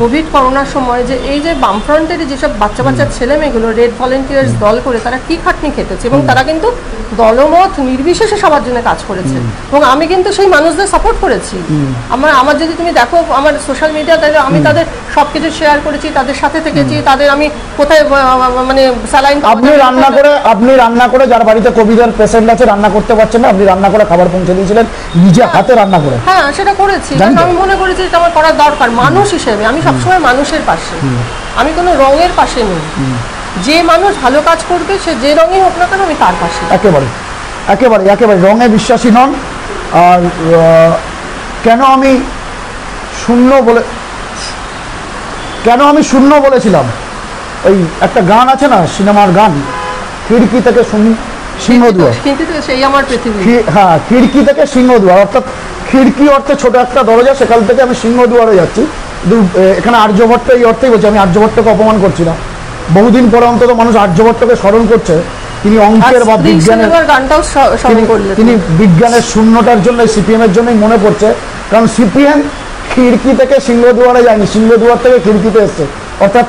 কোভিড করোনার সময় যে এই যে বামফ্রন্টের যেসব বাচ্চা ছেলে মেয়েগুলো রেড ভলেন্টিয়ার্স দল করে তারা কি খাটনি খেটেছে, এবং তারা কিন্তু দলমত নির্বিশেষে সবার জন্য কাজ করেছে, এবং আমি কিন্তু সেই মানুষদের সাপোর্ট করেছি। আমার যদি তুমি দেখো আমার সোশ্যাল মিডিয়াতে, আমি তাদের সবকিছু শেয়ার করেছি, তাদের সাথে থেকেছি, তাদের আমি কোথায় মানে স্যালাইন, আপনি রান্না করে যার বাড়িতে কোভিডের পেশেন্ট আছে রান্না করতে পারছেন না, আপনি রান্না করে খাবার পৌঁছে দিয়েছিলেন নিজে হাতে রান্না করে। হ্যাঁ সেটা করেছি, আমি মনে করেছি এটা আমার করার দরকার। মানুষ হিসেবে আমি সবসময় মানুষের পাশে, আমি কোনো রঙের পাশে নেই। যে মানুষ ভালো কাজ করবে সে যে রঙই হোক না কেন আমি তার পাশে। একেবারে রঙে বিশ্বাসী নন। আর কেন আমি শূন্য বলেছিলাম, ওই একটা গান আছে না, সিনেমার গান, খিড়কি থেকে সিংহদুয়ার, সেই আমার পৃথিবী। হ্যাঁ, খিড়কি থেকে সিংহদুয়ার, অর্থাৎ খিড়কি অর্থে ছোট একটা দরজা, সেখান থেকে আমি সিংহদুয়ারে যাচ্ছি। কিন্তু এখানে আর্যভট্ট এই অর্থেই বলছি, আমি আর্যভট্টকে অপমান করছি না। বহুদিন পরে অন্তত মানুষ আর্যভট্টকে স্মরণ করছে। তিনি অঙ্কের বা তিনি বিজ্ঞানের শূন্যতার জন্য সিপিএম এর জন্যই মনে পড়ছে, কারণ সিপিএম খিড়কি থেকে সিংহদুয়ারে যায়নি, সিংহদুয়ার থেকে খিড়কিতে এসছে। অর্থাৎ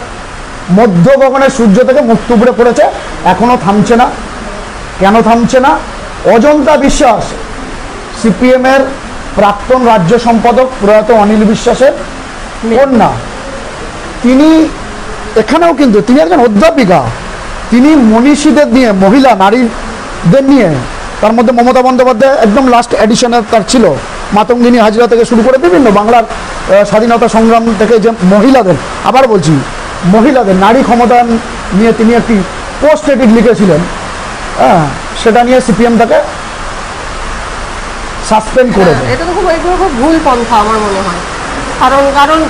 মধ্য গগনের সূর্য থেকে মুখ উপরে পড়েছে, এখনো থামছে না। কেন থামছে না? অজন্তা বিশ্বাস, সিপিএম এর প্রাক্তন রাজ্য সম্পাদক প্রয়াত অনিল বিশ্বাসের কন্যা, তিনি এখানেও কিন্তু তিনি একজন অধ্যাপিকা, তিনি মনীষীদের নিয়ে, মহিলা নারীদের নিয়ে, তার মধ্যে মমতা বন্দ্যোপাধ্যায় একদম লাস্ট এডিশনে তার ছিল, মাতঙ্গিনী হাজরা থেকে শুরু করে বিভিন্ন বাংলার স্বাধীনতা সংগ্রাম থেকে যে মহিলাদের, আবার বলছি মহিলাদের নারী ক্ষমতায়ন নিয়ে তিনি একটি পোস্ট এডিট লিখেছিলেন, হ্যাঁ, সেটা নিয়ে সিপিএম তাকে সাসপেন্ড করে দেয়। এটা তো খুব ভুল পন্থা আমার মনে হয়, কারণ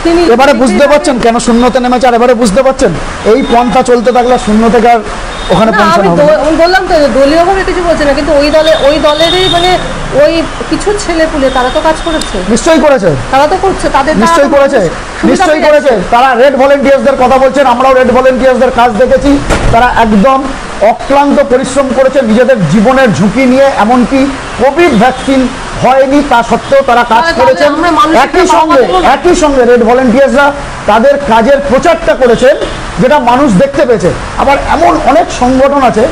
তিনি এবারে বুঝতে পারছেন কেন শূন্যতে নেমেছে, আর এবারে বুঝতে পারছেন এই পন্থা চলতে থাকলে শূন্য থেকে আর ওখানে পৌঁছানো হবে না। আমি বললাম তো দলীয়ভাবে কিছু বলছে না, কিন্তু ওই দলেরই মানে ওই কিছু ছেলেপুলে তারা তো কাজ করেছে, নিশ্চয়ই করেছে, তারা তো করছে, তাদের নিশ্চয়ই করেছে, নিশ্চয়ই করেছে। তারা রেড ভলেন্টিয়ার্সদের কথা বলছেন, আমরাও রেড ভলেন্টিয়ার্সদের কাজ দেখেছি, তারা একদম অক্লান্ত পরিশ্রম করেছে নিজেদের জীবনের ঝুঁকি নিয়ে, এমনকি কোভিড ভ্যাকসিন হয়নি তা সত্ত্বেও তারা কাজ করেছেন। একই সঙ্গে রেড ভলেন্টিয়ার্সরা তাদের কাজের প্রচারটা করেছেন যেটা মানুষ দেখতে পেয়েছে। আবার এমন অনেক সংগঠন আছে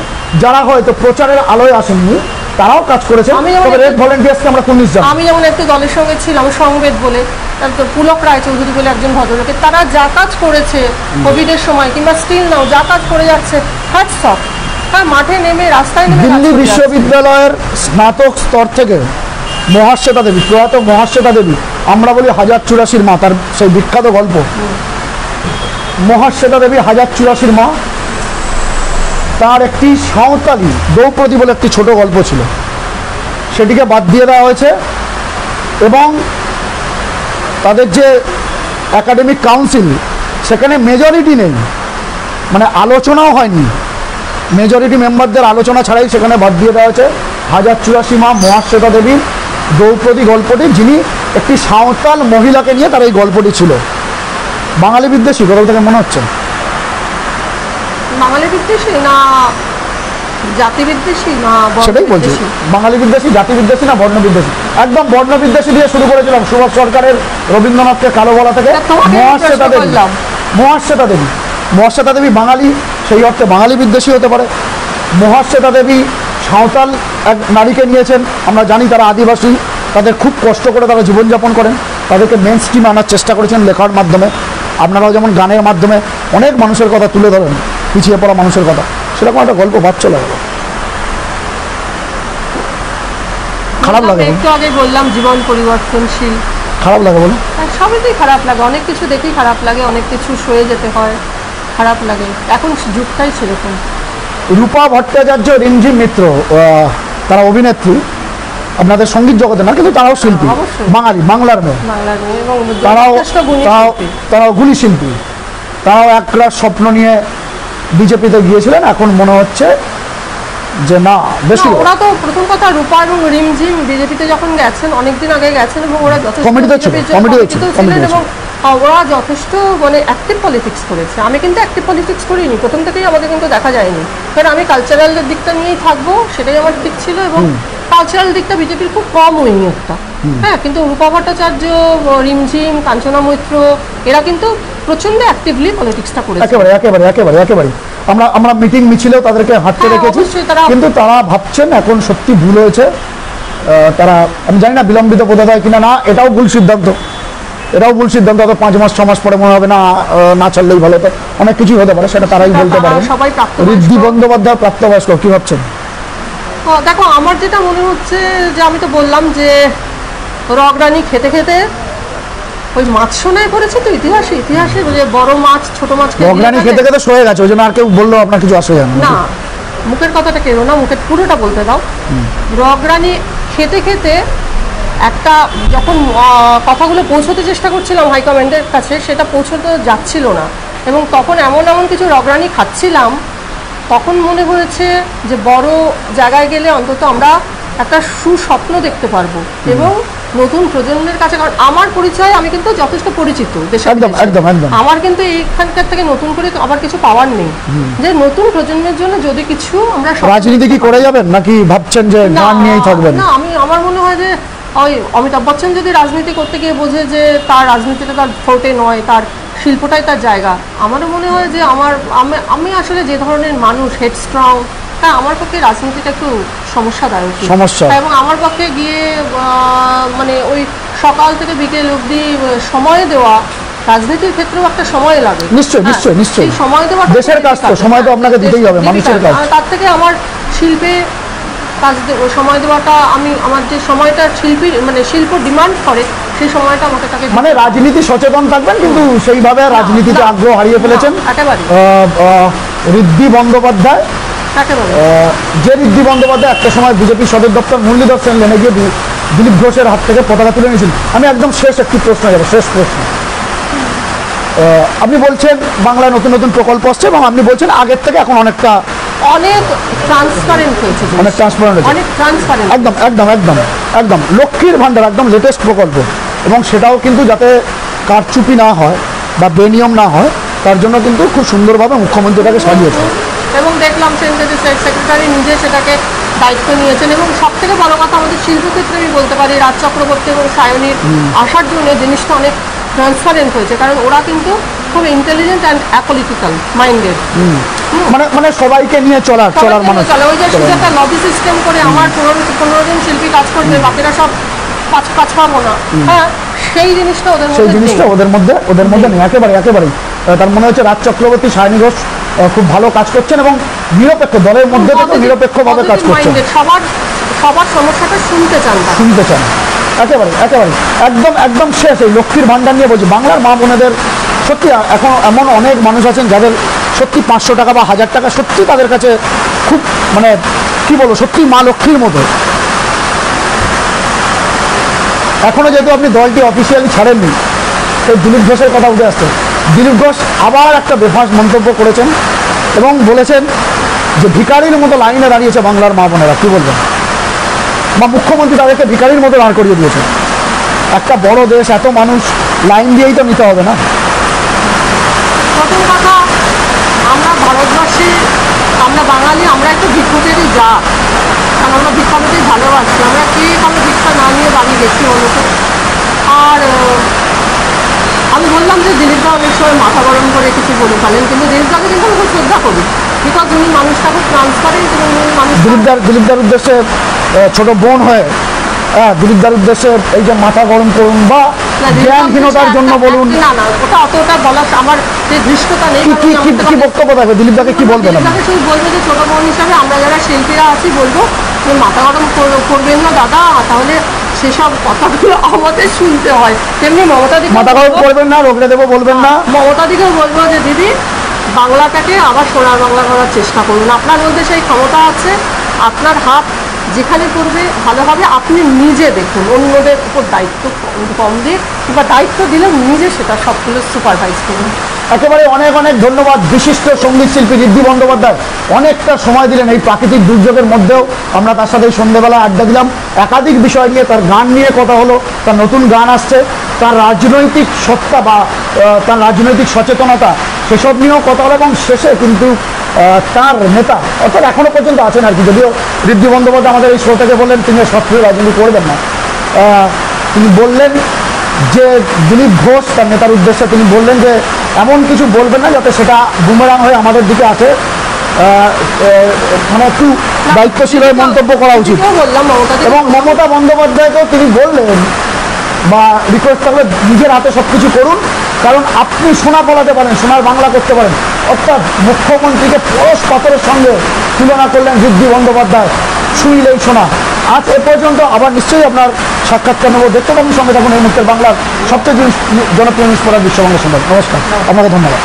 যারা হয়তো প্রচারের আলোয় আসেননি, তারাও কাজ করেছে, তবে রেড ভলেন্টিয়ার্সকে আমরা কুর্নিশ জানাই। আমি যেমন একটি দলের সঙ্গে ছিলাম, সংবেদ বলে, তারপর পুলক রায়চৌধুরী বলে একজন ভদ্রলোকের, তারা যা কাজ করেছে কোভিডের সময় কিংবা স্টিল নাও যা কাজ করে যাচ্ছে, হ্যাটস অফ। হ্যাঁ, মাঠে নেমে রাস্তায় নেমে দিল্লি বিশ্ববিদ্যালয়ের স্নাতক স্তর থেকে মহাশ্বেতা দেবী, প্রয়াত মহাশ্বেতা দেবী, আমরা বলি 1084 মা, তার সেই বিখ্যাত গল্প, মহাশ্বেতা দেবী 1084 মা, তার একটি সাঁওতালি দ্রৌপদী বলে একটি ছোট গল্প ছিল, সেটিকে বাদ দিয়ে দেওয়া হয়েছে এবং তাদের যে একাডেমিক কাউন্সিল সেখানে মেজরিটি নেই, মানে আলোচনাও হয়নি, মেজরিটি মেম্বারদের আলোচনা ছাড়াই সেখানে বাদ দিয়ে দেওয়া হয়েছে 1084 মা মহাশ্বেতা দেবীর দ্রৌপদী গল্পটি, যিনি একটি সাঁওতাল মহিলাকে নিয়ে তার এই গল্পটি ছিল। বাঙালি বিদ্বেষী গল্প থেকে মনে হচ্ছে? বাঙালি বিদ্বেষী না জাতি বিদ্বেষী না? সেটাই বলছি, বাঙালি বিদ্বেষী, জাতি বিদ্বেষী না বর্ণ বিদ্বেষী? একদম বর্ণ বিদ্বেষী দিয়ে শুরু করেছিলাম সুভাষ সরকারের রবীন্দ্রনাথকে কালো বলা থেকে। মহাশ্বেতা দেবী, মহাশ্বেতা দেবী, মহাশ্বেতা দেবী বাঙালি, সেই অর্থে বাঙালি বিদ্বেষী হতে পারে। মহাশ্বেতা দেবী সাঁওতাল এক নারীকে নিয়েছেন, আমরা জানি তারা আদিবাসী, তাদের খুব কষ্ট করে তারা জীবনযাপন করেন, তাদেরকে মেন স্ট্রিমে আনার চেষ্টা করেছেন লেখার মাধ্যমে, আপনারাও যেমন গানের মাধ্যমে অনেক মানুষের কথা তুলে ধরেন, পিছিয়ে পড়া মানুষের কথা, সেরকম একটা গল্প বাদ চলে গেল। খারাপ লাগে, একটু আগে বললাম জীবন পরিবর্তনশীল, খারাপ লাগে বলো? সবই খারাপ লাগে, অনেক কিছু দেখেই খারাপ লাগে, অনেক কিছু সয়ে যেতে হয়, খারাপ লাগে, এখন যুগটাই সেরকম। রূপা ভট্টাচার্য, রিমঝিম মিত্র, তারা অভিনেত্রী, আপনাদের সঙ্গীত জগতে না কিন্তু তারাও শিল্পী, বাঙালি, বাংলার মেয়ে, তারাও গুণী শিল্পী, তারাও একরাশ স্বপ্ন নিয়ে বিজেপিতে গিয়েছিলেন, এখন মনে হচ্ছে যে না বেশি। ওরা তো প্রথম কথা রূপা এবং রিমঝিম বিজেপিতে যখন গেছেন, অনেকদিন আগে গেছেন এবং ওরা যথেষ্ট ছিলেন এবং ওরা যথেষ্ট মানে অ্যাক্টিভ পলিটিক্স করেছে। আমি কিন্তু অ্যাক্টিভ পলিটিক্স করিনি, প্রথম থেকেই আমাকে কিন্তু দেখা যায়নি, কারণ আমি কালচারালের দিকটা নিয়েই থাকবো, সেটাই আমার ঠিক ছিল, এবং কালচারাল দিকটা বিজেপির খুব কম উইং একটা। হ্যাঁ, কিন্তু রূপা ভট্টাচার্য, রিমঝিম, কাঞ্চনা মৈত্র, এরা কিন্তু প্রচন্ড অ্যাক্টিভলি পলিটিক্সটা করেছে। একেবারে একেবারে একেবারে একেবারে আমরা মিটিং মিছিলেও তাদেরকে হাঁটতে রেখেছি, কিন্তু তারা ভাবছেন এখন সত্যি ভুল হয়েছে। তারা, আমি জানি না বিলম্বিত বোধ হয় কিনা, না এটাও ভুল সিদ্ধান্ত, এটাও ভুল সিদ্ধান্ত, হয়তো 5 মাস 6 মাস পরে মনে হবে না না ছাড়লেই ভালো হতো, অনেক কিছুই হতে পারে, সেটা তারাই বলতে পারে। ঋদ্ধি বন্দ্যোপাধ্যায় প্রাপ্তবয়স্ক, কি ভাবছেন? দেখো, আমার যেটা মনে হচ্ছে যে আমি তো বললাম যে রগরানি খেতে খেতে ওই মাছ সোনায় করেছে তো ইতিহাসে যে বড় মাছ ছোট মাছ রগরানি খেতে খেতে সয়ে গেছে, ওই জন্য আর কেউ বললো আপনার কিছু আসে জানো না, মুখের কথাটা কেন না, মুখের পুরোটা বলতে দাও। রগরানি খেতে খেতে একটা যখন কথাগুলো পৌঁছতে চেষ্টা করছিলাম হাইকমান্ডের কাছে, সেটা পৌঁছতে যাচ্ছিল না, এবং তখন এমন কিছু রগরানি খাচ্ছিলাম, তখন মনে হয়েছে যে বড় জায়গায় গেলে অন্তত আমরা একটা সুস্বপ্ন দেখতে পারবো এবং নতুন প্রজন্মের কাছে, কারণ আমার পরিচয় আমি কিন্তু যথেষ্ট পরিচিত আমার কিন্তু এইখানকার থেকে নতুন করে আবার কিছু পাওয়ার নেই, যে নতুন প্রজন্মের জন্য যদি কিছু আমরা রাজনীতি কি করে যাবেন নাকি ভাবছেন যে গান নিয়েই থাকবেন? না, আমার মনে হয় যে ওই অমিতাভ বচ্চন যদি রাজনীতি করতে গিয়ে বোঝে যে তার রাজনীতিটা তার ফোর্টে নয়, তার শিল্পটাই তার জায়গা। আমারও মনে হয় যে আমি আসলে যে ধরনের মানুষ, হেডস্ট্রং, হ্যাঁ, আমার পক্ষে রাজনীতিটা একটু সমস্যাদায়ক সমস্যা। এবং আমার পক্ষে গিয়ে মানে ওই সকাল থেকে বিকেল অবধি সময় দেওয়া, রাজনীতির ক্ষেত্রেও একটা সময় লাগে। নিশ্চয়ই নিশ্চয়ই নিশ্চয়ই, সময় দেওয়া দেশের কাজ তো, সময় তো আপনাকে দিতেই হবে, মানুষের কাজ। তার থেকে আমার শিল্পে কাজ সময় দেওয়াটা, আমার যে সময়টা মানে শিল্প ডিমান্ড করে, সেই সময়টা আমাকে তাকে মানে রাজনীতি সচেতন থাকবেন, কিন্তু সেইভাবে রাজনীতিতে আগ্রহ হারিয়ে ফেলেছেন। একেবারে ঋদ্ধি বন্দ্যোপাধ্যায়, যে ঋদ্ধি বন্দ্যোপাধ্যায় একটা সময় বিজেপি সদর দপ্তর মুরলীধর সেন লেনে গিয়ে দিলীপ ঘোষের হাত থেকে পতাকা তুলে নিয়েছিল। আমি একদম শেষ একটি প্রশ্ন যাবো, শেষ প্রশ্ন। আপনি বলছেন বাংলায় নতুন নতুন প্রকল্প আসছে এবং আপনি বলছেন আগের থেকে এখন অনেক ট্রান্সপারেন্ট হয়েছে, অনেক ট্রান্সপারেন্ট হয়েছে, অনেক ট্রান্সপারেন্ট, একদম একদম একদম একদম লক্ষ্মীর ভান্ডার একদম লেটেস্ট প্রকল্প, এবং সেটাও কিন্তু যাতে কারচুপি না হয় বা বেনিয়ম না হয় তার জন্য কিন্তু খুব সুন্দরভাবে মুখ্যমন্ত্রী এটাকে সাজিয়েছে। এবং দেখলাম সেক্রেটারি নিজে সেটাকে দায়িত্ব নিয়েছেন। এবং সব থেকে বড় কথা, আমাদের শিল্পক্ষেত্রে আমি বলতে পারি রাজ চক্রবর্তী এবং সায়নীর আসার জন্য জিনিসটা অনেক ট্রান্সপারেন্ট হয়েছে, কারণ ওরা কিন্তু খুব ইন্টেলিজেন্ট অ্যান্ড অ্যাপলিটিক্যাল মাইন্ডেড, মানে সবাইকে নিয়ে চলার মানুষ। ওই যে শুধু একটা লবি সিস্টেম করে আমার 15 জন শিল্পী কাজ করবে, বাকিরা সব কাজ পাবো না, হ্যাঁ, সেই জিনিসটা ওদের মধ্যে নেই একেবারে একেবারেই। তার মনে হচ্ছে রাজ চক্রবর্তী, সায়নী ঘোষ খুব ভালো কাজ করছেন এবং নিরপেক্ষ, দলের মধ্যে থেকে নিরপেক্ষভাবে কাজ করছেন, সবার সমস্যাটা শুনতে চান একেবারে একেবারে একদম একদম শেষ। এই লক্ষ্মীর ভান্ডার নিয়ে বলছি, বাংলার মা বোনেদের সত্যি এখন এমন অনেক মানুষ আছেন যাদের সত্যি 500 টাকা বা 1000 টাকা সত্যি তাদের কাছে খুব, মানে কি বলবো, সত্যি মা লক্ষ্মীর মতো। এখনো যেহেতু আপনি দলটি অফিসিয়ালি ছাড়েননি, এই দিলীপ ঘোষের কথা উঠে আসছে। দিলীপ ঘোষ আবার একটা বেফাঁস মন্তব্য করেছেন এবং বলেছেন যে ভিখারির মতো লাইনে দাঁড়িয়েছে বাংলার মা বোনেরা, কি বলবেন? বা মুখ্যমন্ত্রী তাদেরকে ভিখারির মতো দাঁড় করিয়ে দিয়েছে। একটা বড় দেশ, এত মানুষ, লাইন দিয়েই তো নিতে হবে না? প্রথম কথা, আমরা ভারতবর্ষে, আমরা বাঙালি, আমরা একটু ভিক্ষুকেরই জাত, কারণ আমরা ভিক্ষা পেতেই ভালোবাসি। আমরা কে কারো ভিক্ষা না নিয়ে বাড়ি দেখি বলতো। আর আমি বললাম যে দিলীপদা অনেক সময় মাথা গরম করে কিছু বলে ফেলেন, কিন্তু দিলীপদাকে কিন্তু আমি খুব শ্রদ্ধা করি, বিকজ উনি মানুষটা খুব ট্রান্সপারেন্ট এবং মানুষ। দিলীপদার উদ্দেশ্যে ছোট বোন হয়ে, দিলীপদার উদ্দেশ্যে এই যে মাথা গরম করুন বা জ্ঞানহীনতার জন্য বলুন, না ওটা অতটা বলার আমার যে দৃষ্টতা নেই। কি বক্তব্য থাকবে দিলীপদাকে, কি বলবেন? দিলীপদাকে শুধু বলবো যে ছোট বোন হিসাবে আমরা যারা শিল্পীরা আছি বলবো যে মাথা গরম করবেন না দাদা, তাহলে সেসব কথাগুলো আমাদের শুনতে হয়। তেমনি মমতাদিকে মাথা গরম করবেন না, রোগড়ে দেবো বলবেন না। মমতাদিকেও বলবো যে দিদি, বাংলাটাকে আবার সোনার বাংলা করার চেষ্টা করুন। আপনার মধ্যে সেই ক্ষমতা আছে, আপনার হাত যেখানে করবে ভালো হবে। আপনি নিজে দেখুন, অন্যদের উপর দায়িত্ব কম দিয়ে বা দায়িত্ব দিলে নিজে সেটা সবগুলো সুপারভাইজ করুন। একেবারে অনেক অনেক ধন্যবাদ বিশিষ্ট সঙ্গীত শিল্পী ঋদ্ধি বন্দ্যোপাধ্যায়। অনেকটা সময় দিলেন, এই প্রাকৃতিক দুর্যোগের মধ্যেও আমরা তার সাথে সন্ধ্যেবেলা আড্ডা দিলাম। একাধিক বিষয় নিয়ে, তার গান নিয়ে কথা হলো, তার নতুন গান আসছে, তার রাজনৈতিক সত্তা বা তার রাজনৈতিক সচেতনতা, সেসব নিয়েও কথা হলো। এবং শেষে কিন্তু তার নেতা, অর্থাৎ এখনো পর্যন্ত আছেন আর কি, যদিও ঋদ্ধি বন্দ্যোপাধ্যায় আমাদের এই শো থেকে বললেন তিনি সক্রিয় রাজনীতি করবেন না, তিনি বললেন যে দিলীপ ঘোষ তার নেতার উদ্দেশ্যে তিনি বললেন যে এমন কিছু বলবেন না যাতে সেটা বুমেরাং হয়ে আমাদের দিকে আসে, মানে একটু দায়িত্বশীল হয়ে মন্তব্য করা উচিত। এবং মমতা বন্দ্যোপাধ্যায়কেও তিনি বললেন বা রিকোয়েস্ট করলে নিজের হাতে সব কিছু করুন, কারণ আপনি সোনা ফলাতে পারেন, সোনার বাংলা করতে পারেন। অর্থাৎ মুখ্যমন্ত্রীকে পরশ পাথরের সঙ্গে তুলনা করলেন ঋদ্ধি বন্দ্যোপাধ্যায়, ছুঁইলেই সোনা। আজ এ পর্যন্ত, আবার নিশ্চয়ই আপনার সাক্ষাৎকার নেব, দেখতে পাবেন সঙ্গে থাকুন এই মুহূর্তের বাংলার সবচেয়ে জনপ্রিয় নিউজ পড়ার বিশ্ববঙ্গের সঙ্গে। নমস্কার, আপনাকে ধন্যবাদ।